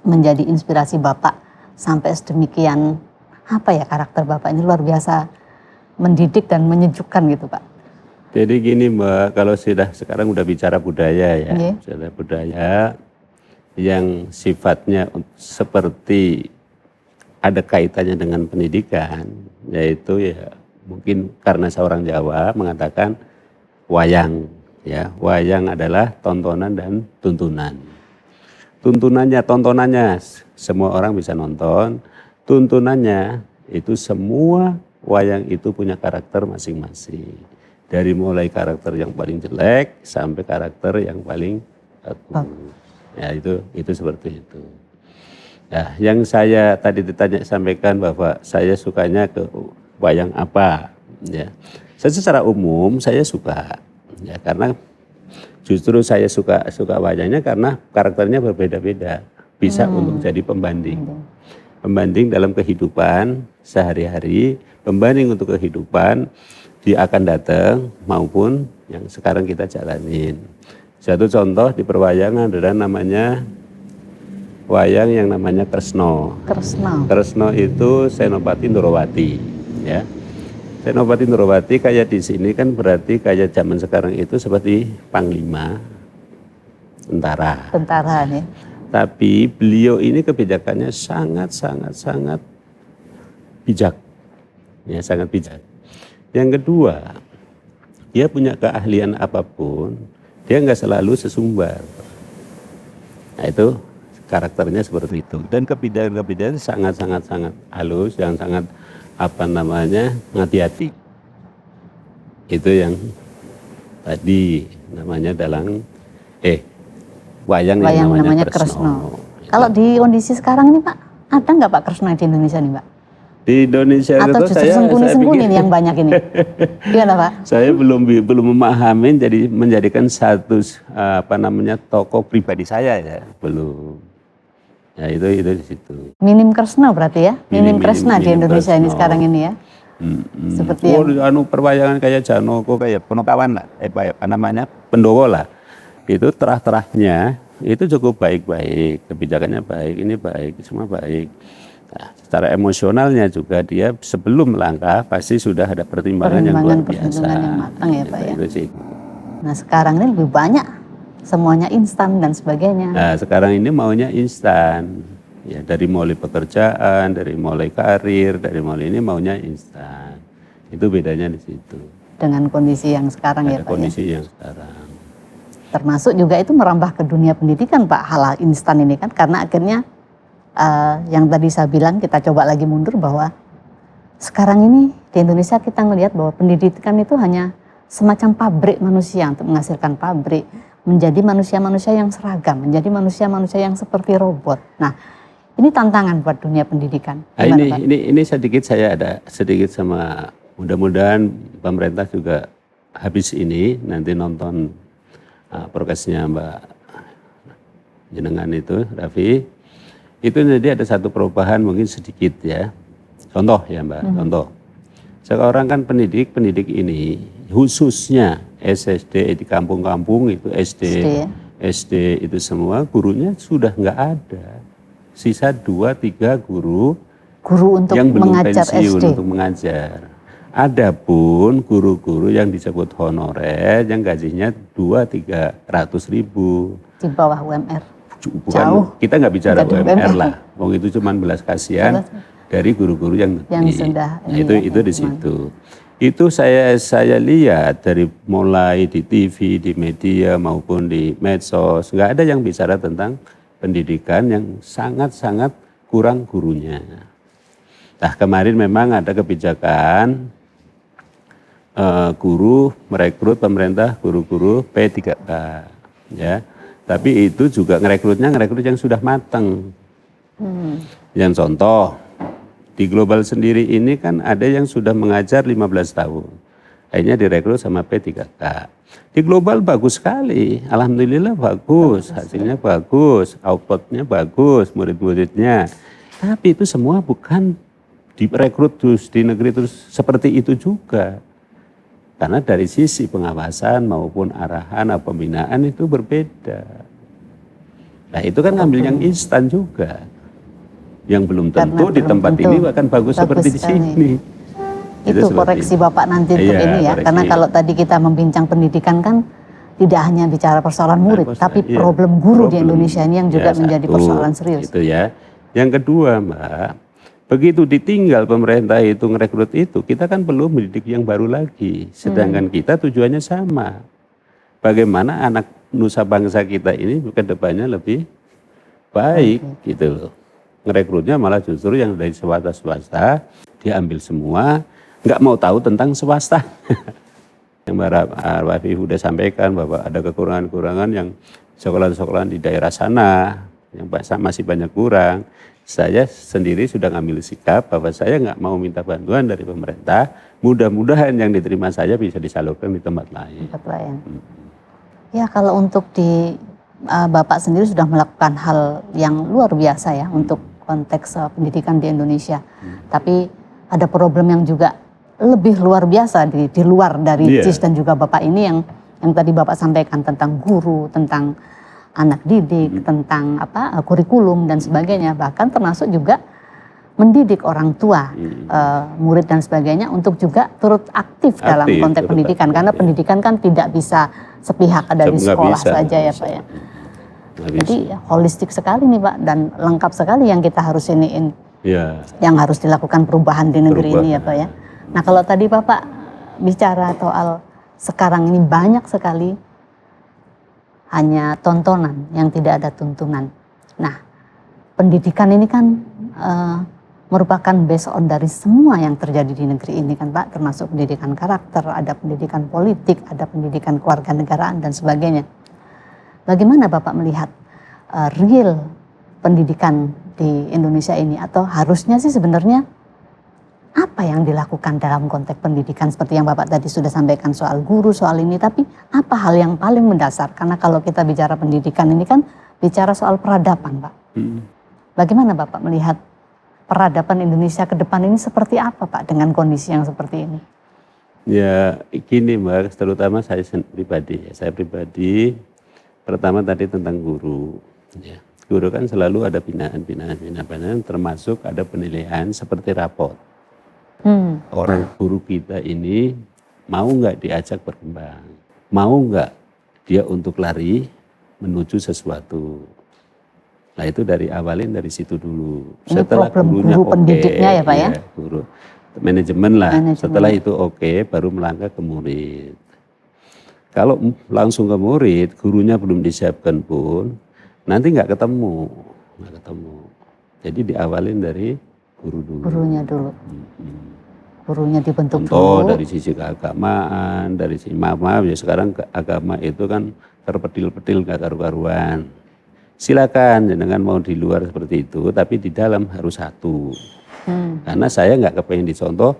menjadi inspirasi Bapak sampai sedemikian karakter Bapak ini luar biasa mendidik dan menyejukkan gitu Pak. Jadi gini Mbak, kalau sekarang udah bicara budaya ya, bicara budaya yang sifatnya seperti ada kaitannya dengan pendidikan, yaitu ya mungkin karena seorang Jawa mengatakan wayang. Ya, wayang adalah tontonan dan tuntunan. Tontonannya semua orang bisa nonton. Tuntunannya itu semua wayang itu punya karakter masing-masing. Dari mulai karakter yang paling jelek sampai karakter yang paling bagus. Ya itu seperti itu. Nah, yang saya tadi sampaikan bahwa saya sukanya ke wayang apa, ya. Saya secara umum saya suka, ya karena justru saya suka wayangnya karena karakternya berbeda-beda, bisa untuk jadi pembanding. Pembanding dalam kehidupan sehari-hari, pembanding untuk kehidupan di akan datang maupun yang sekarang kita jalanin. Satu contoh di perwayangan adalah namanya wayang yang namanya Kresna. Kresna itu Senopati Ndorowati, ya. Senopati Ndorowati kayak di sini kan berarti kayak zaman sekarang itu seperti panglima tentara. Tentara nih. Tapi beliau ini kebijakannya sangat bijak. Ya, sangat bijak. Yang kedua, dia punya keahlian apapun, dia nggak selalu sesumbar. Nah, itu karakternya seperti itu, dan kebijakan sangat halus, yang sangat hati-hati. Itu yang tadi namanya dalang wayang yang namanya Kresna. Kalau di kondisi sekarang ini Pak, ada nggak Pak Kresna di Indonesia nih Pak? Di Indonesia atau itu justru sembunyi-sembunyi yang banyak ini? Gimana Pak? Saya belum memahami, jadi menjadikan satu tokoh pribadi saya ya, belum. Ya itu di situ. Minim Kresna berarti ya? Minim Kresna di Indonesia Kresna. Ini sekarang ini ya. Seperti perwayangan kayak Janoko, kayak Ponokawan lah, Pendowo lah. Itu terah-terahnya itu cukup baik-baik, kebijakannya baik, ini baik, semua baik. Nah, secara emosionalnya juga dia sebelum melangkah pasti sudah ada pertimbangan yang luar biasa. Yang matang ya Pak ya. Itu sih. Nah sekarang ini lebih banyak semuanya instan dan sebagainya. Nah sekarang ini maunya instan, ya dari mulai pekerjaan, dari mulai karir, dari mulai ini maunya instan. Itu bedanya di situ. Dengan kondisi yang sekarang ya Pak. Kondisi yang sekarang. Termasuk juga itu merambah ke dunia pendidikan Pak, hal instan ini kan, karena akhirnya yang tadi saya bilang, kita coba lagi mundur bahwa sekarang ini di Indonesia kita melihat bahwa pendidikan itu hanya semacam pabrik manusia untuk menghasilkan pabrik, menjadi manusia-manusia yang seragam, menjadi manusia-manusia yang seperti robot. Nah, ini tantangan buat dunia pendidikan. Ini saya ada sedikit sama, mudah-mudahan pemerintah juga habis ini nanti nonton prokesnya Mbak jenengan itu, Raffi. Itu jadi ada satu perubahan mungkin sedikit ya. Contoh ya Mbak, contoh. Sekarang kan pendidik ini khususnya SSD di kampung-kampung itu SD itu semua gurunya sudah nggak ada. Sisa 2-3 guru untuk yang belum mengajar pensiun SD. Untuk mengajar. Adapun guru-guru yang disebut honorer yang gajinya 200-300 ribu. Di bawah UMR. Jauh. Kita nggak bicara UMR lah. Wong itu cuma belas kasihan dari guru-guru yang sudah. Nah, itu di situ. Itu saya lihat dari mulai di TV, di media maupun di medsos, nggak ada yang bicara tentang pendidikan yang sangat kurang gurunya. Nah kemarin memang ada kebijakan guru merekrut pemerintah guru-guru P3K, ya. Tapi itu juga ngerekrut yang sudah matang. Yang contoh di global sendiri ini kan ada yang sudah mengajar 15 tahun, akhirnya direkrut sama P3K. Di global bagus sekali, alhamdulillah bagus, hasilnya bagus, outputnya bagus, murid-muridnya. Tapi itu semua bukan direkrut terus di negeri terus seperti itu juga. Karena dari sisi pengawasan maupun arahan atau pembinaan itu berbeda. Nah itu kan ngambil yang instan juga. Yang belum tentu di tempat ini akan bagus seperti di sini. Itu koreksi Bapak nanti untuk ini ya. Karena kalau tadi kita membincang pendidikan kan tidak hanya bicara persoalan murid, tapi problem guru di Indonesia ini yang juga menjadi persoalan serius. Itu ya. Yang kedua Mbak, Begitu ditinggal pemerintah itu ngerekrut itu, kita kan perlu mendidik yang baru lagi. Sedangkan kita tujuannya sama. Bagaimana anak nusa bangsa kita ini ke depannya lebih baik gitu loh. Ngerekrutnya malah justru yang dari swasta diambil semua, nggak mau tahu tentang swasta. Yang Mbak Rafi udah sampaikan bahwa ada kekurangan-kekurangan yang sekolah-sekolah di daerah sana yang masih banyak kurang. Saya sendiri sudah ngambil sikap bahwa saya nggak mau minta bantuan dari pemerintah. Mudah-mudahan yang diterima saya bisa disalurkan di tempat lain. Ya kalau untuk di Bapak sendiri sudah melakukan hal yang luar biasa ya untuk konteks pendidikan di Indonesia. Tapi ada problem yang juga lebih luar biasa di luar dari CIS dan juga Bapak ini yang tadi Bapak sampaikan tentang guru, tentang anak didik, tentang kurikulum dan sebagainya, bahkan termasuk juga mendidik orang tua, murid dan sebagainya untuk juga turut aktif dalam konteks pendidikan, karena pendidikan kan tidak bisa sepihak ada di sekolah saja ya Pak ya. Jadi holistik sekali nih Pak dan lengkap sekali yang kita harus iniin, yang harus dilakukan perubahan di negeri ini ya Pak ya. Nah kalau tadi Bapak bicara soal sekarang ini banyak sekali hanya tontonan yang tidak ada tuntunan. Nah, pendidikan ini kan merupakan based on dari semua yang terjadi di negeri ini kan Pak, termasuk pendidikan karakter, ada pendidikan politik, ada pendidikan kewarganegaraan dan sebagainya. Bagaimana Bapak melihat real pendidikan di Indonesia ini, atau harusnya sih sebenarnya apa yang dilakukan dalam konteks pendidikan seperti yang Bapak tadi sudah sampaikan soal guru, soal ini, tapi apa hal yang paling mendasar? Karena kalau kita bicara pendidikan ini kan bicara soal peradaban Pak. Bagaimana Bapak melihat peradaban Indonesia ke depan ini seperti apa Pak dengan kondisi yang seperti ini? Ya gini Mbak, terutama saya pribadi, pertama tadi tentang guru. Ya. Guru kan selalu ada binaan termasuk ada penilaian seperti rapot. Orang guru kita ini mau nggak diajak berkembang, mau nggak dia untuk lari menuju sesuatu. Nah itu awalin dari situ dulu. Ini setelah gurunya guru pendidiknya ya Pak ya? Guru manajemen lah. Setelah itu baru melangkah ke murid. Kalau langsung ke murid, gurunya belum disiapkan pun, nanti nggak ketemu. Jadi diawalin dari guru dulu. Gurunya dulu. Gurunya dibentuk dulu. Dari sisi keagamaan, dari sisi maaf ya sekarang agama itu kan terpetil-petil nggak karu-karuan. Silakan jangan mau di luar seperti itu, tapi di dalam harus satu. Karena saya nggak kepengen dicontoh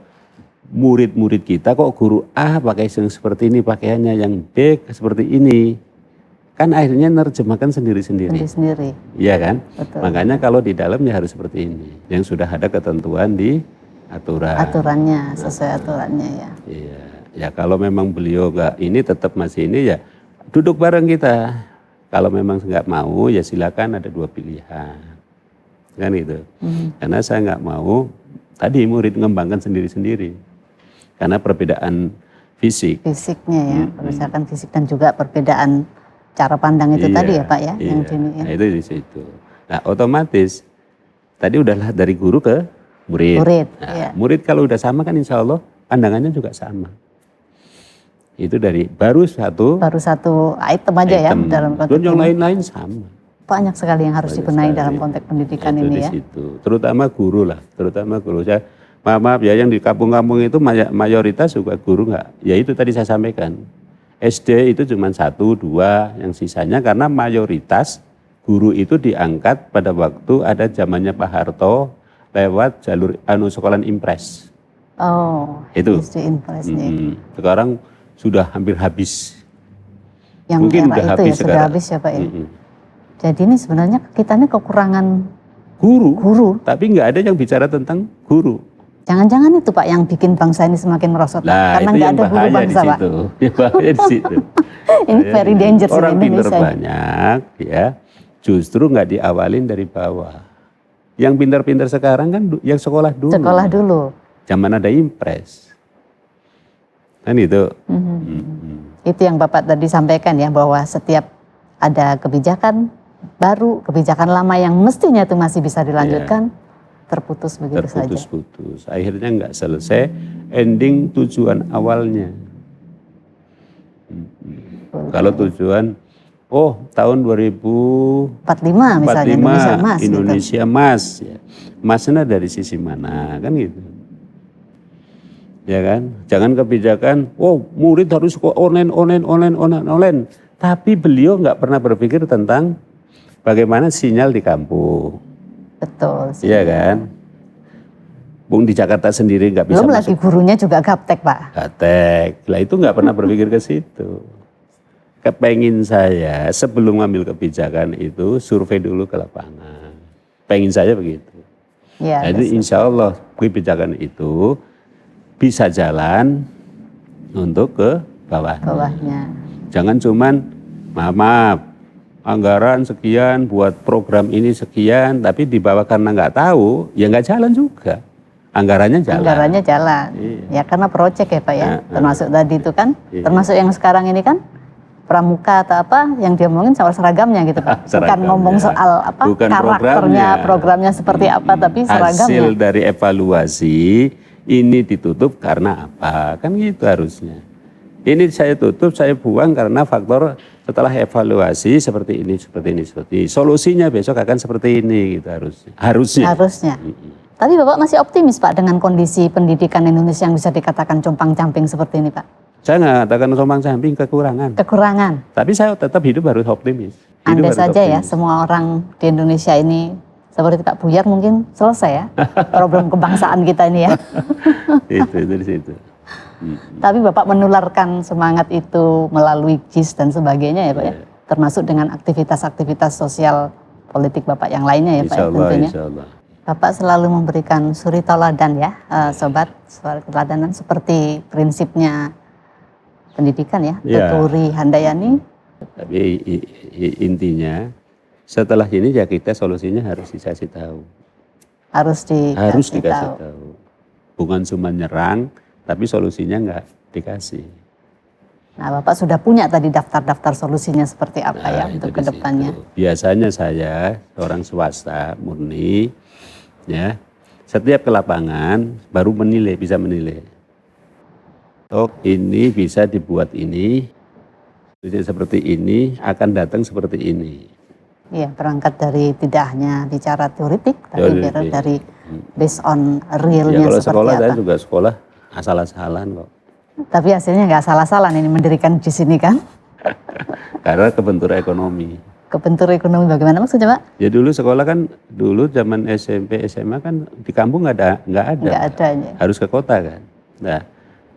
murid-murid kita kok guru A pakai seperti ini pakaiannya, yang B seperti ini. Kan akhirnya nerjemahkan sendiri-sendiri. Iya kan? Betul. Makanya kalau di dalamnya harus seperti ini. Yang sudah ada ketentuan di aturannya, sesuai aturannya ya. Iya. Ya kalau memang beliau nggak ini tetap masih ini ya duduk bareng kita. Kalau memang nggak mau ya silakan, ada dua pilihan. Kan gitu. Karena saya nggak mau tadi murid mengembangkan sendiri-sendiri. Karena perbedaan fisiknya ya, perbedaan fisik dan juga perbedaan cara pandang itu tadi ya Pak ya. Yang nah, itu di situ. Nah otomatis tadi udahlah dari guru ke murid. Nah, murid kalau udah sama kan insya Allah pandangannya juga sama. Itu baru satu item aja ya dalam konteks yang lain-lain sama. Banyak sekali yang harus dibenahi dalam konteks pendidikan ini ya. Terutama guru lah, saya maaf ya yang di kampung-kampung itu mayoritas juga guru nggak. Ya itu tadi saya sampaikan. SD itu cuma 1, 2, yang sisanya karena mayoritas guru itu diangkat pada waktu ada zamannya Pak Harto lewat jalur sekolah impres. Oh, itu impres nih. Sekarang sudah hampir habis. Yang mungkin udah habis ya, sudah habis ya Pak ya. Jadi ini sebenarnya kita ini kekurangan guru, tapi nggak ada yang bicara tentang guru. Jangan-jangan itu Pak yang bikin bangsa ini semakin merosot, nah, karena nggak ada guru bangsa Pak. Yang bahaya di situ. Ini very dangerous. Orang pintar banyak ya, justru nggak diawalin dari bawah. Yang pintar-pintar sekarang kan yang sekolah dulu. Sekolah dulu. Zaman ada impres. Kan itu. Itu yang Bapak tadi sampaikan ya, bahwa setiap ada kebijakan baru, kebijakan lama yang mestinya itu masih bisa dilanjutkan, terputus begitu saja. Terputus-putus. Akhirnya nggak selesai ending tujuan awalnya. Kalau tujuan, tahun 45 misalnya Indonesia emas. Ya. Emasnya dari sisi mana, kan gitu. Ya kan, jangan kebijakan, murid harus online. Tapi beliau nggak pernah berpikir tentang bagaimana sinyal di kampung. Betul. Iya kan. Bung di Jakarta sendiri nggak bisa. Belum lagi gurunya juga gaptek Pak. Gaptek, lah itu nggak pernah berpikir ke situ. Kepengin saya sebelum ngambil kebijakan itu survei dulu ke lapangan. Pengin saya begitu. Ya, jadi insya Allah kebijakan itu bisa jalan untuk ke bawahnya. Jangan cuman maaf anggaran sekian buat program ini sekian, tapi di bawah karena nggak tahu ya nggak jalan juga. Anggarannya jalan. Iya. Ya karena proyek ya Pak ya. Termasuk tadi itu kan, termasuk yang sekarang ini kan pramuka atau apa yang dia omongin soal seragamnya gitu Pak. Bukan ngomong soal apa bukan karakternya, programnya seperti apa, tapi seragamnya. Hasil dari evaluasi ini ditutup karena apa? Kan gitu harusnya. Ini saya tutup, saya buang karena faktor setelah evaluasi seperti ini. Solusinya besok akan seperti ini gitu harusnya. Tapi Bapak masih optimis Pak dengan kondisi pendidikan Indonesia yang bisa dikatakan compang-camping seperti ini Pak? Saya nggak katakan compang-camping, kekurangan. Tapi saya tetap hidup harus optimis. Andai saja ya semua orang di Indonesia ini seperti Pak Buyar mungkin selesai ya problem kebangsaan kita ini ya. itu di situ. Tapi Bapak menularkan semangat itu melalui JIS dan sebagainya ya Pak ya. Termasuk dengan aktivitas-aktivitas sosial politik Bapak yang lainnya ya Pak ya tentunya. Insyaallah. Bapak selalu memberikan suri tauladan ya, sobat, suri tauladan seperti prinsipnya pendidikan ya, Tuturi Handayani. Tapi intinya setelah ini ya kita solusinya harus dikasih tahu. Harus dikasih tahu. Bukan cuma nyerang, tapi solusinya nggak dikasih. Nah Bapak sudah punya tadi daftar-daftar solusinya seperti apa ya untuk kedepannya? Biasanya saya orang swasta murni. Ya, setiap ke lapangan baru bisa menilai. Ini bisa dibuat ini, seperti ini, akan datang seperti ini. Iya, berangkat dari tidak hanya bicara teoritik, tapi dari based on realnya kalau seperti sekolah, apa. Saya juga sekolah asal-asalan kok. Tapi hasilnya nggak asal-asalan ini mendirikan di sini kan? Karena kebentur ekonomi. Kebentur ekonomi bagaimana maksudnya Pak? Ya dulu sekolah kan, dulu zaman SMP, SMA kan di kampung nggak ada. Harus ke kota kan. Nah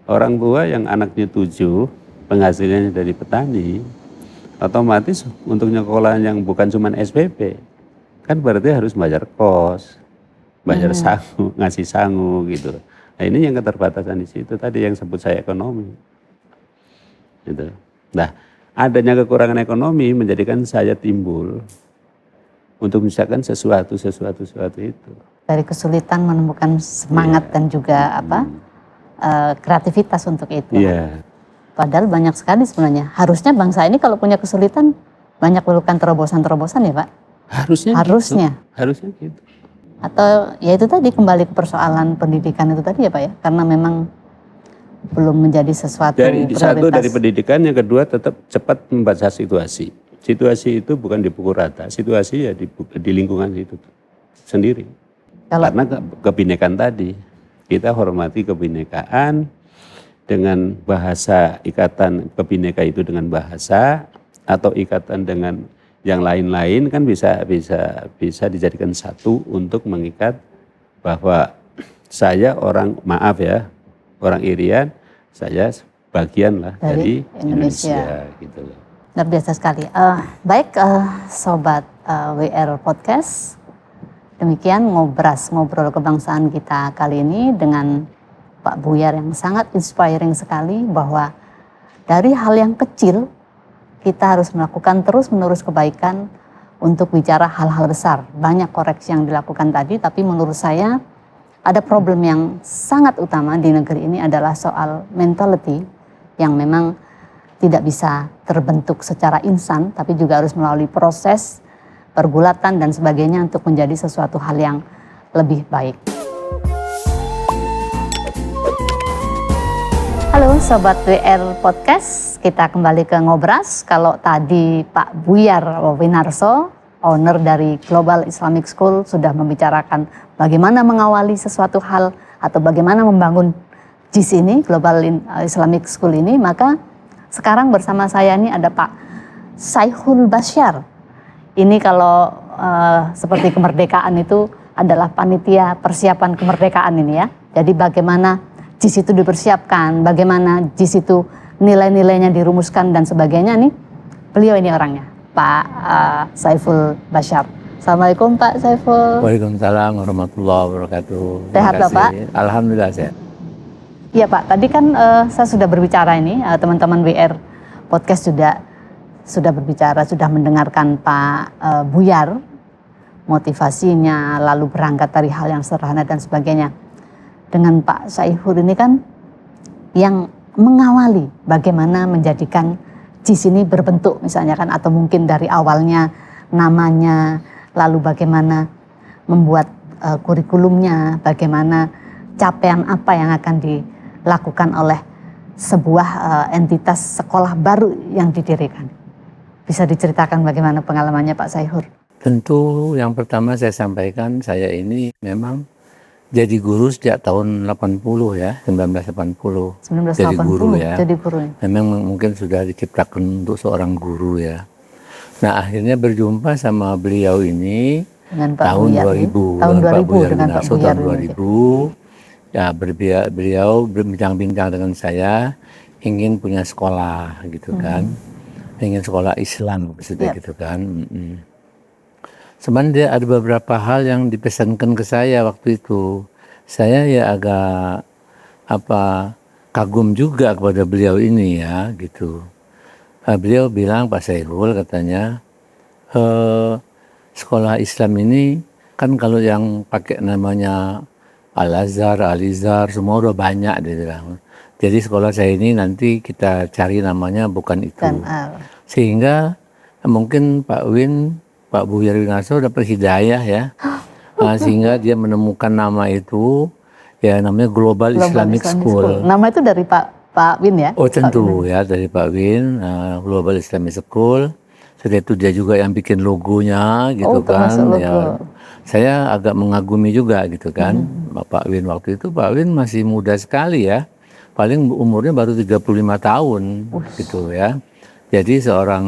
orang tua yang anaknya 7, penghasilannya dari petani, otomatis untuk nyekolah yang bukan cuma SPP, kan berarti harus bayar kos, bayar sangu, ngasih sangu gitu. Nah ini yang keterbatasan di situ tadi yang sebut saya ekonomi. Gitu. Nah adanya kekurangan ekonomi menjadikan saya timbul untuk misalkan sesuatu itu. Dari kesulitan menemukan semangat dan juga kreativitas untuk itu. Padahal banyak sekali sebenarnya. Harusnya bangsa ini kalau punya kesulitan banyak melakukan terobosan-terobosan ya Pak? Harusnya gitu. Atau ya itu tadi kembali ke persoalan pendidikan itu tadi ya Pak ya? Karena memang belum menjadi sesuatu prioritas. Satu dari pendidikan, yang kedua tetap cepat membaca situasi. Situasi itu bukan dipukul rata, situasi ya di lingkungan itu sendiri. Karena kebinekaan tadi, kita hormati kebinekaan dengan bahasa, ikatan kebineka itu dengan bahasa atau ikatan dengan yang lain-lain kan bisa dijadikan satu untuk mengikat bahwa saya orang Irian, saya bagian lah dari Indonesia gitu loh. Luar biasa sekali. Baik sobat WR Podcast, demikian ngobrol kebangsaan kita kali ini dengan Pak Buyar yang sangat inspiring sekali bahwa dari hal yang kecil kita harus melakukan terus-menerus kebaikan untuk bicara hal-hal besar. Banyak koreksi yang dilakukan tadi, tapi menurut saya ada problem yang sangat utama di negeri ini adalah soal mentality yang memang tidak bisa terbentuk secara instan, tapi juga harus melalui proses pergulatan dan sebagainya untuk menjadi sesuatu hal yang lebih baik. Halo Sobat WR Podcast, kita kembali ke Ngobras. Kalau tadi Pak Buyar Winarso, owner dari Global Islamic School, sudah membicarakan bagaimana mengawali sesuatu hal atau bagaimana membangun JIS ini, Global Islamic School ini, maka sekarang bersama saya ini ada Pak Saiful Basyar. Ini kalau seperti kemerdekaan itu adalah panitia persiapan kemerdekaan ini ya. Jadi bagaimana JIS itu dipersiapkan, bagaimana JIS itu nilai-nilainya dirumuskan dan sebagainya nih. Beliau ini orangnya, Pak Saiful Basyar. Assalamualaikum Pak Saiful. Waalaikumsalam warahmatullahi wabarakatuh. Sehat Bapak? Alhamdulillah sehat. Iya Pak, tadi kan saya sudah berbicara ini, teman-teman WR Podcast sudah berbicara, sudah mendengarkan Pak Buyar, motivasinya, lalu berangkat dari hal yang sederhana dan sebagainya. Dengan Pak Saiful ini kan yang mengawali bagaimana menjadikan JIS ini berbentuk misalnya kan, atau mungkin dari awalnya namanya, lalu bagaimana membuat kurikulumnya, bagaimana capaian apa yang akan dilakukan oleh sebuah entitas sekolah baru yang didirikan. Bisa diceritakan bagaimana pengalamannya Pak Saiful? Tentu yang pertama saya sampaikan, saya ini memang jadi guru sejak tahun 80 ya, 1980. 1980 jadi guru ya. Jadi guru. Memang mungkin sudah diciptakan untuk seorang guru ya. Nah akhirnya berjumpa sama beliau ini dengan Pak tahun Buyar, 2000. Tahun 2000 dengan Pak Buyar. Tahun 2000. Ya beliau berbincang-bincang dengan saya, ingin punya sekolah gitu kan. Ingin sekolah Islam maksudnya gitu kan. Sebenarnya ada beberapa hal yang dipesankan ke saya waktu itu. Saya ya agak kagum juga kepada beliau ini ya gitu. Beliau bilang, Pak Saiful katanya, sekolah Islam ini kan kalau yang pakai namanya Al-Azhar, Al-Izhar, semua udah banyak dia bilang. Jadi sekolah saya ini nanti kita cari namanya bukan itu. Sehingga mungkin Pak Buyar Winarso dapat hidayah ya, sehingga dia menemukan nama itu, ya namanya Global Islamic School. Nama itu dari Pak Win ya? Oh tentu ya dari Pak Win, Global Islamic School. Setelah itu dia juga yang bikin logonya gitu kan. Ya, saya agak mengagumi juga gitu kan, Pak Win waktu itu. Pak Win masih muda sekali ya, paling umurnya baru 35 tahun gitu ya. Jadi seorang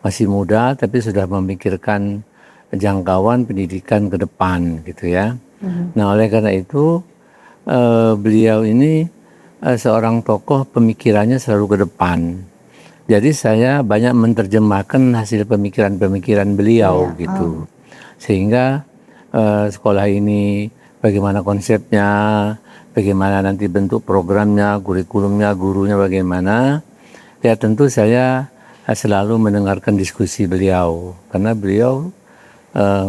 masih muda tapi sudah memikirkan jangkauan pendidikan ke depan gitu ya. Nah oleh karena itu beliau ini seorang tokoh pemikirannya selalu ke depan. Jadi saya banyak menerjemahkan hasil pemikiran-pemikiran beliau gitu. Sehingga sekolah ini bagaimana konsepnya, bagaimana nanti bentuk programnya, kurikulumnya, gurunya bagaimana. Ya tentu saya selalu mendengarkan diskusi beliau, karena beliau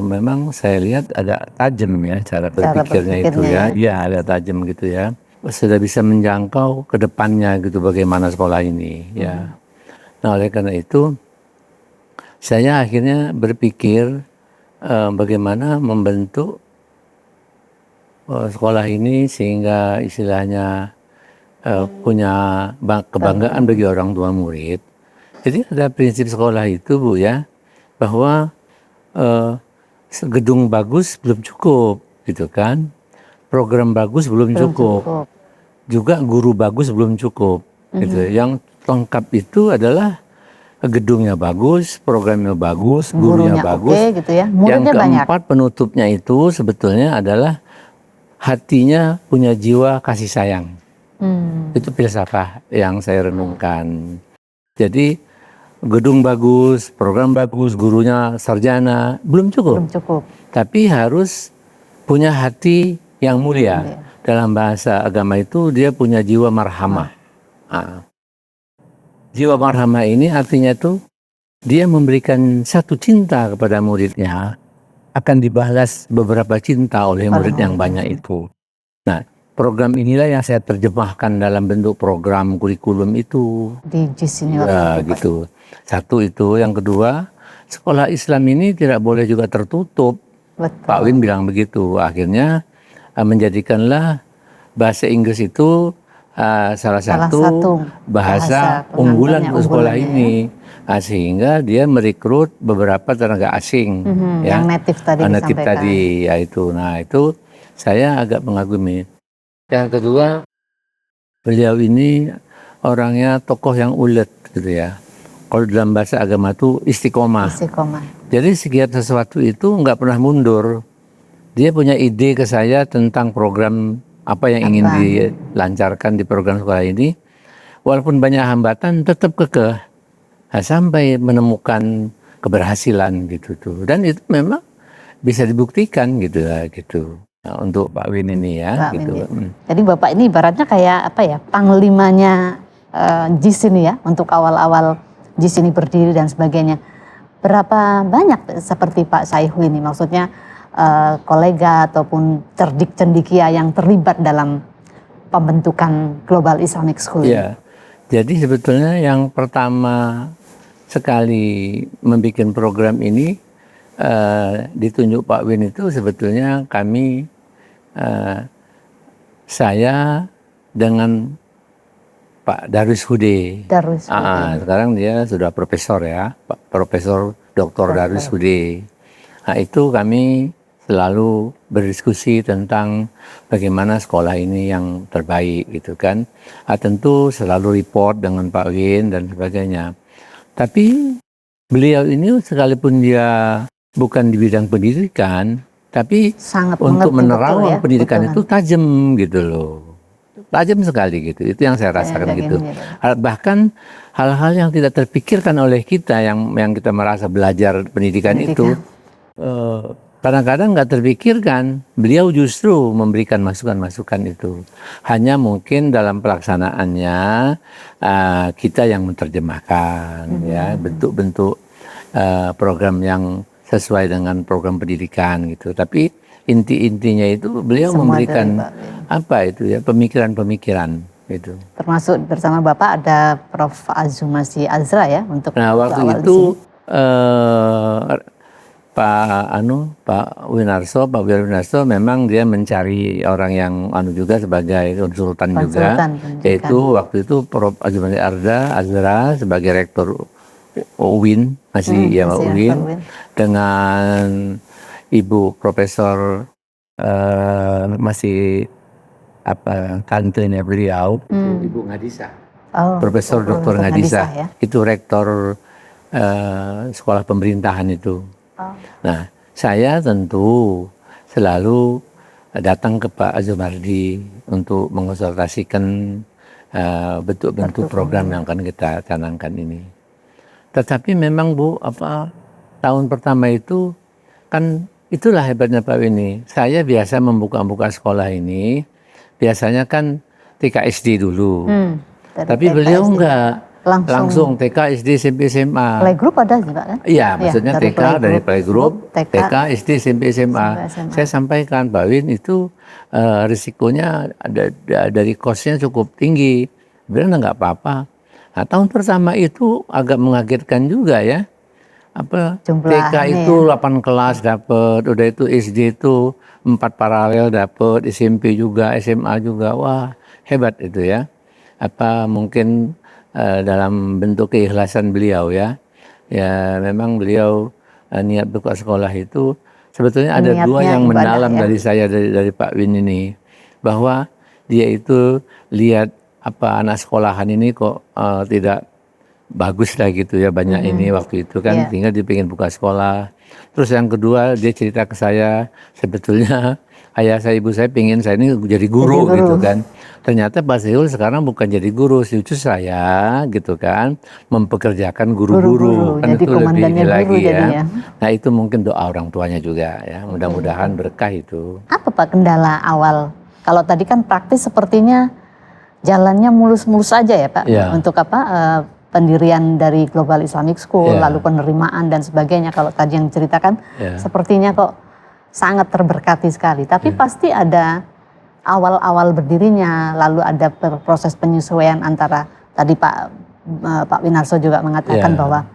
memang saya lihat ada tajam ya cara berpikirnya itu ya. Iya ada tajam gitu ya. Sudah bisa menjangkau ke depannya gitu bagaimana sekolah ini ya. Nah oleh karena itu saya akhirnya berpikir bagaimana membentuk sekolah ini sehingga istilahnya punya kebanggaan bagi orang tua murid. Jadi ada prinsip sekolah itu Bu ya, bahwa gedung bagus belum cukup gitu kan, program bagus belum cukup, juga guru bagus belum cukup gitu. Yang lengkap itu adalah gedungnya bagus, programnya bagus, gurunya bagus, gitu ya. Yang keempat penutupnya itu sebetulnya adalah hatinya punya jiwa kasih sayang. Itu filsafat yang saya renungkan. Jadi gedung bagus, program bagus, gurunya sarjana, belum cukup. Tapi harus punya hati yang mulia. Dalam bahasa agama itu dia punya jiwa marhamah. Jiwa marhamah ini artinya itu dia memberikan satu cinta kepada muridnya, akan dibalas beberapa cinta oleh murid yang banyak itu. Nah, program inilah yang saya terjemahkan dalam bentuk program kurikulum itu. Di JIS ini ya, gitu. Satu itu, yang kedua, sekolah Islam ini tidak boleh juga tertutup. Betul. Pak Win bilang begitu. Akhirnya menjadikanlah bahasa Inggris itu salah satu bahasa unggulan untuk sekolah ini. Sehingga dia merekrut beberapa tenaga asing. Yang native tadi native disampaikan. tadi, ya itu. Nah itu saya agak mengagumi. Yang kedua, beliau ini orangnya tokoh yang ulet gitu ya. Kalau dalam bahasa agama itu istiqomah. Jadi segala sesuatu itu nggak pernah mundur. Dia punya ide ke saya tentang program apa yang ingin dilancarkan di program sekolah ini. Walaupun banyak hambatan, tetap kekeh sampai menemukan keberhasilan gitu tuh. Dan itu memang bisa dibuktikan gitu ya gitu. Nah, untuk Pak Win ini ya. Pak gitu. Win. Jadi Bapak ini ibaratnya kayak apa ya, panglimanya JIS ini ya, untuk awal-awal JIS ini berdiri dan sebagainya. Berapa banyak seperti Pak Saihu ini, maksudnya kolega ataupun cerdik cendikia yang terlibat dalam pembentukan Global Islamic School ini? Ya, jadi sebetulnya yang pertama sekali membuat program ini ditunjuk Pak Win itu sebetulnya kami, saya dengan Pak Darwis Hude. Sekarang dia sudah profesor ya, Pak Profesor Dr. Darwis Hude. Nah itu kami selalu berdiskusi tentang bagaimana sekolah ini yang terbaik gitu kan. Tentu selalu report dengan Pak Win dan sebagainya. Tapi beliau ini sekalipun dia bukan di bidang pendidikan, tapi sangat untuk menerawang pendidikan itu tajam gitu loh. Tajam sekali gitu, itu yang saya rasakan gitu. Bahkan hal-hal yang tidak terpikirkan oleh kita yang kita merasa belajar pendidikan. Itu kadang-kadang nggak terpikirkan, beliau justru memberikan masukan-masukan itu. Hanya mungkin dalam pelaksanaannya kita yang menerjemahkan ya bentuk-bentuk program yang sesuai dengan program pendidikan gitu. Tapi inti-intinya itu beliau semua memberikan apa itu ya, pemikiran-pemikiran itu. Termasuk bersama Bapak ada Prof. Azumasi Azra ya untuk waktu itu Pak Winarso memang dia mencari orang yang juga sebagai konsultan juga, yaitu waktu itu Prof. Azumasi Azra sebagai rektor UIN, masih UIN, dengan Ibu Profesor masih tantenya beliau, Ibu Ngadisa, Profesor Dr. Ngadisa, ya? Itu rektor sekolah pemerintahan itu. Nah, saya tentu selalu datang ke Pak Azumardi untuk mengonsultasikan bentuk-bentuk program yang akan kita canangkan ini. Tetapi memang Bu, tahun pertama itu kan itulah hebatnya Pak Wini. Saya biasa membuka sekolah ini, biasanya kan TK SD dulu. Tapi beliau enggak. Langsung TK, SD, SMP, SMA. Playgroup ada juga kan? Iya, maksudnya TK dari playgroup, TK, SD, SMP, SMA. Saya sampaikan, Pak Win itu risikonya dari kosnya cukup tinggi. Bilang enggak apa-apa. Nah, tahun pertama itu agak mengagetkan juga ya. TK itu 8 kelas dapat, udah itu SD itu 4 paralel dapat, SMP juga, SMA juga. Wah, hebat itu ya. Mungkin dalam bentuk keikhlasan beliau ya. Ya memang beliau niat buka sekolah itu sebetulnya ada dua yang mendalam ya? Dari saya dari Pak Win ini, bahwa dia itu lihat anak sekolahan ini kok tidak bagus lah gitu ya, banyak ini waktu itu kan, sehingga dia pengen buka sekolah. Terus yang kedua dia cerita ke saya, sebetulnya ayah saya, ibu saya pengen saya ini jadi guru gitu kan. Ternyata Pak Saihu sekarang bukan jadi guru, justru saya gitu kan mempekerjakan guru-guru. Kan itu lebih lagi ya. Nah itu mungkin doa orang tuanya juga ya, mudah-mudahan berkah itu. Apa Pak kendala awal? Kalau tadi kan praktis sepertinya jalannya mulus-mulus aja ya Pak, untuk pendirian dari Global Islamic School, lalu penerimaan dan sebagainya. Kalau tadi yang ceritakan sepertinya kok sangat terberkati sekali. Tapi pasti ada awal-awal berdirinya, lalu ada proses penyesuaian antara tadi Pak Winarso juga mengatakan bahwa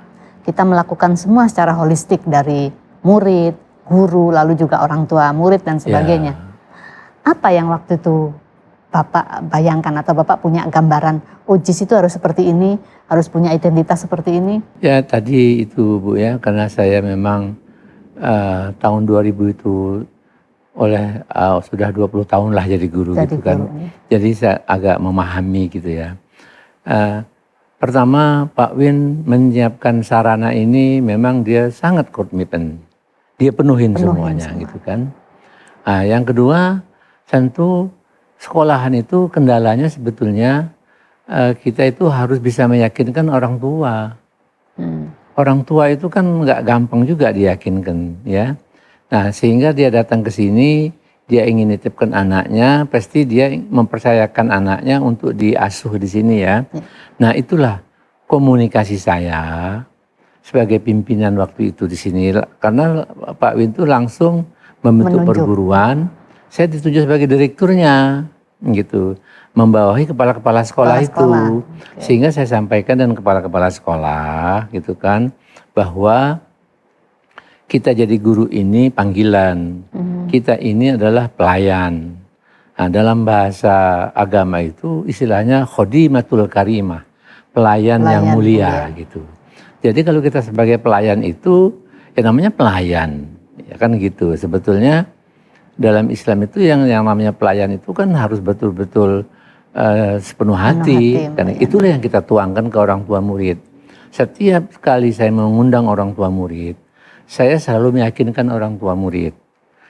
kita melakukan semua secara holistik, dari murid, guru, lalu juga orang tua murid dan sebagainya. Apa yang waktu itu Bapak bayangkan atau Bapak punya gambaran, oh JIS itu harus seperti ini, harus punya identitas seperti ini? Ya tadi itu Bu ya, karena saya memang tahun 2000 itu sudah 20 tahun lah jadi guru gitu kan. Jadi saya agak memahami gitu ya. Pertama Pak Win menyiapkan sarana ini memang dia sangat komitmen. Dia penuhin semuanya gitu kan. Yang kedua tentu sekolahan itu kendalanya sebetulnya kita itu harus bisa meyakinkan orang tua. Orang tua itu kan nggak gampang juga diyakinkan ya. Nah sehingga dia datang ke sini, dia ingin nitipkan anaknya, pasti dia mempercayakan anaknya untuk diasuh di sini ya. Nah itulah komunikasi saya sebagai pimpinan waktu itu di sini. Karena Pak Win itu langsung membentuk perguruan, saya ditunjuk sebagai direkturnya gitu, membawahi kepala-kepala sekolah itu. Sehingga saya sampaikan dan kepala-kepala sekolah gitu kan, bahwa kita jadi guru ini panggilan, kita ini adalah pelayan. Nah, dalam bahasa agama itu istilahnya khodimatul karimah, pelayan yang mulia gitu. Jadi kalau kita sebagai pelayan itu, ya namanya pelayan, ya kan gitu. Sebetulnya dalam Islam itu yang namanya pelayan itu kan harus betul-betul sepenuh hati. Karena itulah yang kita tuangkan ke orang tua murid. Setiap kali saya mengundang orang tua murid, saya selalu meyakinkan orang tua murid.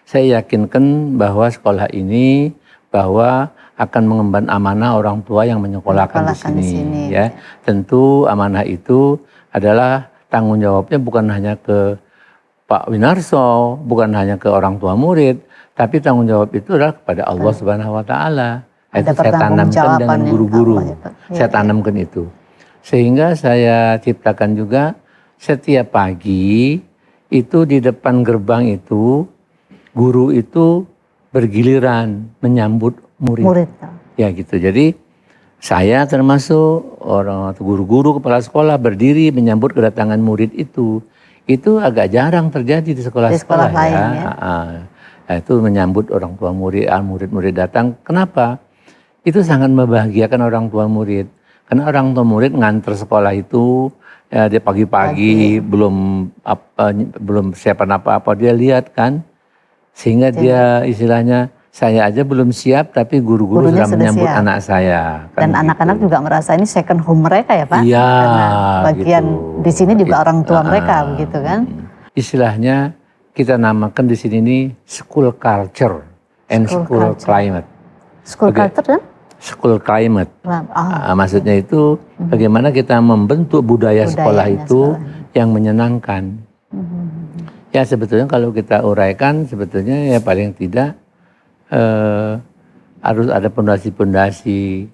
Saya yakinkan bahwa sekolah ini bahwa akan mengemban amanah orang tua yang menyekolahkan di sini. Ya. Tentu amanah itu adalah tanggung jawabnya bukan hanya ke Pak Winarso, bukan hanya ke orang tua murid, tapi tanggung jawab itu adalah kepada Allah Subhanahu wa taala. Itu saya tanamkan dengan guru-guru. Saya tanamkan itu. Sehingga saya ciptakan juga setiap pagi itu di depan gerbang itu guru itu bergiliran menyambut murid. Ya gitu. Jadi saya termasuk orang guru-guru kepala sekolah berdiri menyambut kedatangan murid itu. Itu agak jarang terjadi di sekolah-sekolah ya. Nah, itu menyambut orang tua murid, murid-murid datang. Kenapa? Itu sangat membahagiakan orang tua murid. Karena orang tua murid nganter sekolah itu ya, dia pagi-pagi belum siapan apa-apa, dia lihat kan. Sehingga dia istilahnya saya aja belum siap tapi guru-guru sudah menyambut anak saya. Kan dan anak-anak juga merasa ini second home mereka ya Pak. Iya. Karena bagian gitu. Di sini juga orang tua mereka begitu kan. Istilahnya kita namakan di sini ini school culture and school climate. School culture kan? School climate. Maksudnya itu bagaimana kita membentuk budaya sekolah itu yang menyenangkan. Ya sebetulnya kalau kita uraikan sebetulnya ya paling tidak harus ada pondasi-pondasi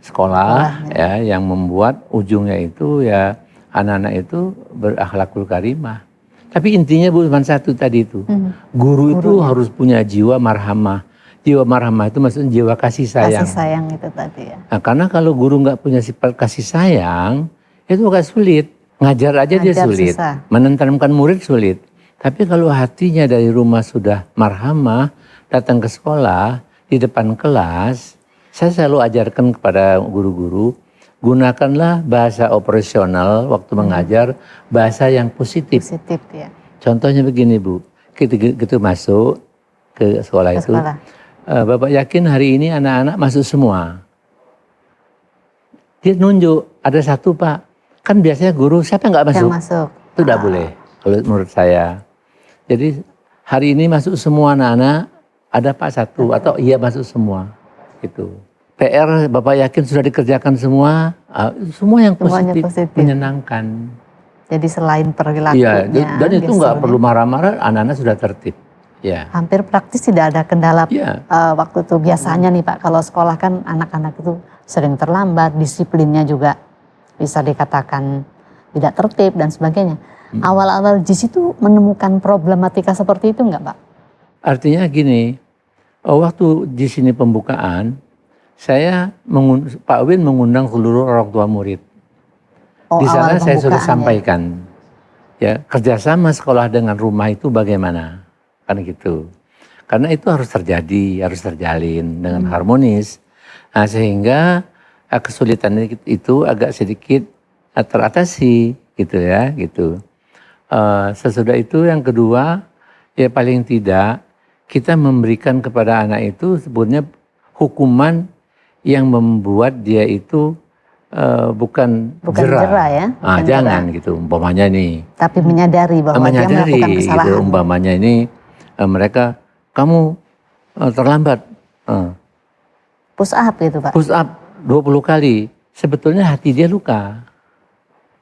sekolah ya yang membuat ujungnya itu ya anak-anak itu berakhlakul karimah. Tapi intinya Bu cuma satu tadi itu. Guru itu harus punya jiwa marhamah. Jiwa marhamah itu maksudnya jiwa kasih sayang. Kasih sayang itu tadi ya. Nah, karena kalau guru nggak punya sifat kasih sayang, itu agak sulit. Ngajar aja dia sulit. Susah. Menenteramkan murid sulit. Tapi kalau hatinya dari rumah sudah marhamah, datang ke sekolah, di depan kelas, saya selalu ajarkan kepada guru-guru, gunakanlah bahasa operasional waktu mengajar, bahasa yang positif. Positif ya. Contohnya begini Bu, kita masuk ke sekolah itu. Bapak yakin hari ini anak-anak masuk semua? Dia nunjuk, ada satu Pak. Kan biasanya guru, siapa yang nggak masuk? Yang masuk. Itu tidak boleh, kalau menurut saya. Jadi hari ini masuk semua anak-anak, ada Pak satu, atau iya masuk semua. Gitu. PR Bapak yakin sudah dikerjakan semua, semua yang positif, menyenangkan. Jadi selain perilakunya. Iya, dan itu nggak perlu marah-marah, anak-anak sudah tertib. Ya. Hampir praktis tidak ada kendala waktu itu. Biasanya nih Pak, kalau sekolah kan anak-anak itu sering terlambat, disiplinnya juga bisa dikatakan tidak tertib dan sebagainya. Awal-awal JIS itu menemukan problematika seperti itu enggak Pak? Artinya gini, waktu di sini pembukaan, Pak Win mengundang seluruh orang tua murid. Di sana saya sudah sampaikan, ya kerjasama sekolah dengan rumah itu bagaimana. kan gitu. Karena itu harus terjadi, harus terjalin dengan harmonis. Nah, sehingga kesulitan itu agak sedikit teratasi gitu ya, gitu. Sesudah itu yang kedua, ya paling tidak kita memberikan kepada anak itu sebetulnya hukuman yang membuat dia itu bukan jerah ya. Bukan jangan jerah. Gitu umpamanya nih. Tapi menyadari bahwa dia melakukan kesalahan. Gitu, umpamanya ini mereka kamu terlambat. Push up gitu Pak. Push up 20 kali. Sebetulnya hati dia luka.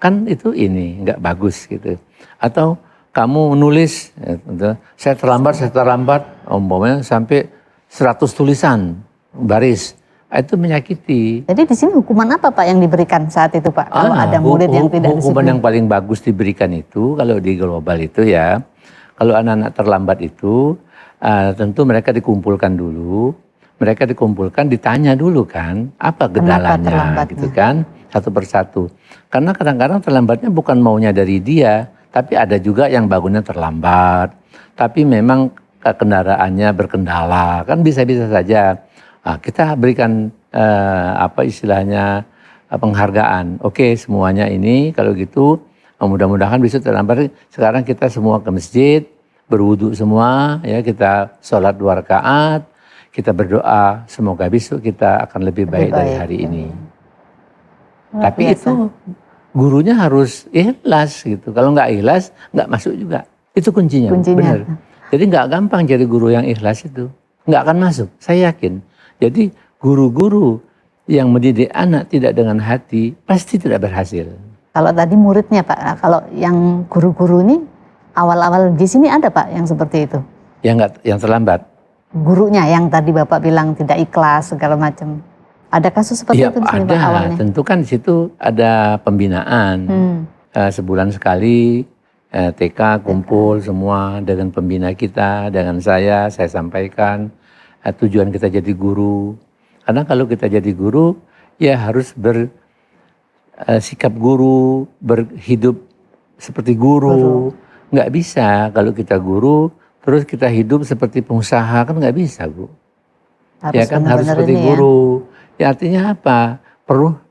Kan itu ini nggak bagus gitu. Atau kamu nulis, saya terlambat, umpamanya sampai 100 tulisan baris. Itu menyakiti. Jadi di sini hukuman apa Pak yang diberikan saat itu Pak? Kalau ada murid yang tidak disiplin. Hukuman yang paling bagus diberikan itu kalau di global itu ya, kalau anak-anak terlambat itu tentu mereka dikumpulkan dulu. Mereka dikumpulkan, ditanya dulu kan, apa gedalanya gitu kan, satu persatu. Karena kadang-kadang terlambatnya bukan maunya dari dia, tapi ada juga yang bangunnya terlambat. Tapi memang kendaraannya berkendala, kan bisa-bisa saja. Kita berikan apa istilahnya penghargaan. Oke, semuanya ini kalau gitu mudah-mudahan besok terlambat. Sekarang kita semua ke masjid, berwudu semua, ya kita sholat 2 rakaat, kita berdoa semoga besok kita akan lebih baik dari hari ini. Tapi itu gurunya harus ikhlas gitu. Kalau nggak ikhlas, nggak masuk juga. Itu kuncinya. Benar. Jadi nggak gampang jadi guru yang ikhlas itu. Nggak akan masuk, saya yakin. Jadi guru-guru yang mendidik anak tidak dengan hati pasti tidak berhasil. Kalau tadi muridnya Pak, kalau yang guru-guru ini awal-awal di sini ada Pak yang seperti itu? Yang terlambat. Gurunya yang tadi Bapak bilang tidak ikhlas segala macam. Ada kasus seperti itu di sini Pak awalnya? Tentu kan di situ ada pembinaan. Sebulan sekali TK kumpul semua dengan pembina kita, dengan saya sampaikan tujuan kita jadi guru. Karena kalau kita jadi guru, ya harus bersikap guru, berhidup seperti guru. Nggak bisa kalau kita guru, terus kita hidup seperti pengusaha, kan nggak bisa Bu. Harus ya kan harus seperti guru. Ya artinya apa?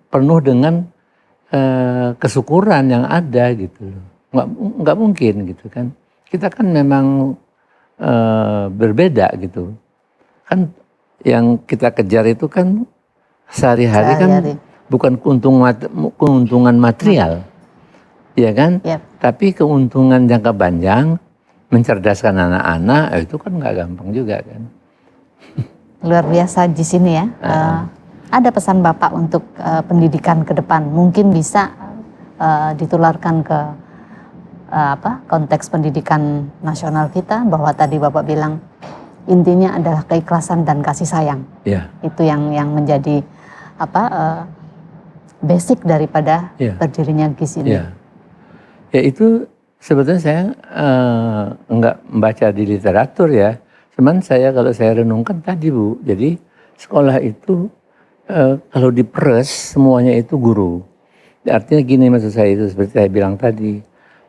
Penuh dengan kesyukuran yang ada gitu loh. Nggak mungkin gitu kan. Kita kan memang berbeda gitu. Kan yang kita kejar itu kan sehari-hari kan bukan keuntungan material, ya kan? Yep. Tapi keuntungan jangka panjang, mencerdaskan anak-anak, itu kan nggak gampang juga kan. Luar biasa di sini ya. Ada pesan Bapak untuk pendidikan ke depan, mungkin bisa ditularkan ke konteks pendidikan nasional kita, bahwa tadi Bapak bilang intinya adalah keikhlasan dan kasih sayang. Yeah. Itu yang menjadi basic daripada berdirinya GIS ini. Yeah. Ya itu sebetulnya saya enggak membaca di literatur ya. Cuman kalau saya renungkan tadi Bu, jadi sekolah itu kalau diperes semuanya itu guru. Artinya gini maksud saya itu seperti saya bilang tadi.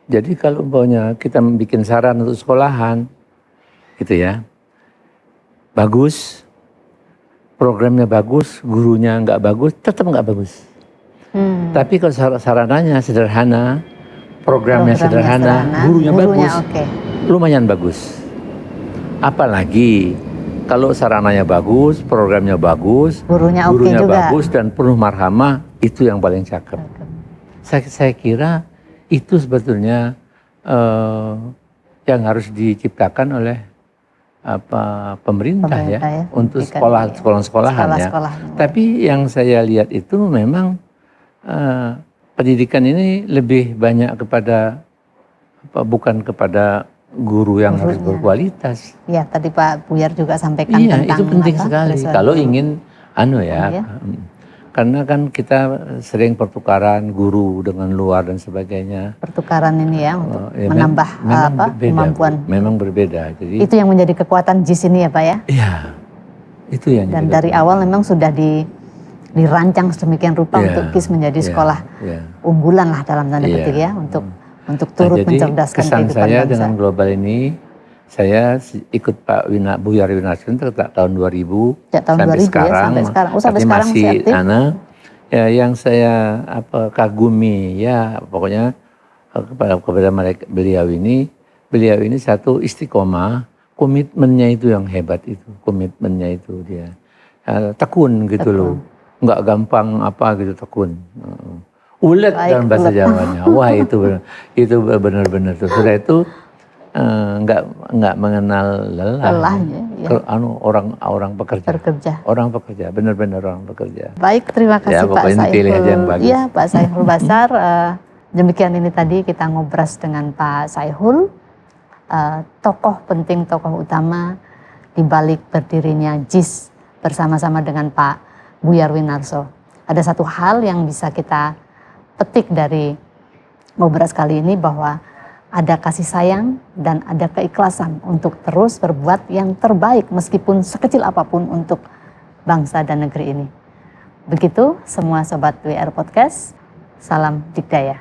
Jadi kalau umpamanya kita bikin saran untuk sekolahan, gitu ya. Bagus, programnya bagus, gurunya nggak bagus, tetap nggak bagus. Tapi kalau sarananya sederhana, programnya sederhana, gurunya bagus, lumayan bagus. Apalagi kalau sarananya bagus, programnya bagus, gurunya bagus dan penuh marhamah, itu yang paling cakep. Saya kira itu sebetulnya yang harus diciptakan oleh pemerintah ya untuk sekolah-sekolahan ya. Tapi yang saya lihat itu memang pendidikan ini lebih banyak kepada bukan kepada guru yang harus berkualitas. Ya, tadi Pak Buyar juga sampaikan tentang itu penting sekali kalau ingin karena kan kita sering pertukaran guru dengan luar dan sebagainya. Pertukaran ini ya untuk menambah kemampuan. Memang berbeda. Jadi itu yang menjadi kekuatan GIS ini ya Pak ya? Iya, itu yang. Dan dari awal memang sudah dirancang sedemikian rupa untuk GIS menjadi sekolah unggulan lah dalam tanda petik ya untuk turut mencerdaskan kehidupan bangsa. Kesan saya dengan global ini, saya ikut Pak Buyar Winarso tahun 2000 ya, tahun sampai 2000 sekarang. Ya, sampai sekarang. Sampai Tapi sekarang masih aktif. ya, yang saya kagumi ya pokoknya kepada mereka beliau ini satu istiqomah, komitmennya itu yang hebat itu, komitmennya itu dia tekun gitu loh, nggak gampang apa gitu, tekun. Ulet dalam bahasa Jawanya. Wah itu benar-benar tuh. Sudah itu nggak mengenal lelah. Ya. Orang pekerja. Orang pekerja, benar-benar orang pekerja. Baik, terima kasih Pak Saiful. Pilih aja yang bagus. Iya, Pak Saiful Bashar. Demikian ini tadi kita ngobras dengan Pak Saiful, tokoh penting, tokoh utama di balik berdirinya JIS bersama-sama dengan Pak Buyar Winarso. Ada satu hal yang bisa kita petik dari ngobras kali ini, bahwa ada kasih sayang dan ada keikhlasan untuk terus berbuat yang terbaik meskipun sekecil apapun untuk bangsa dan negeri ini. Begitu semua Sobat WR Podcast, salam Dikdaya.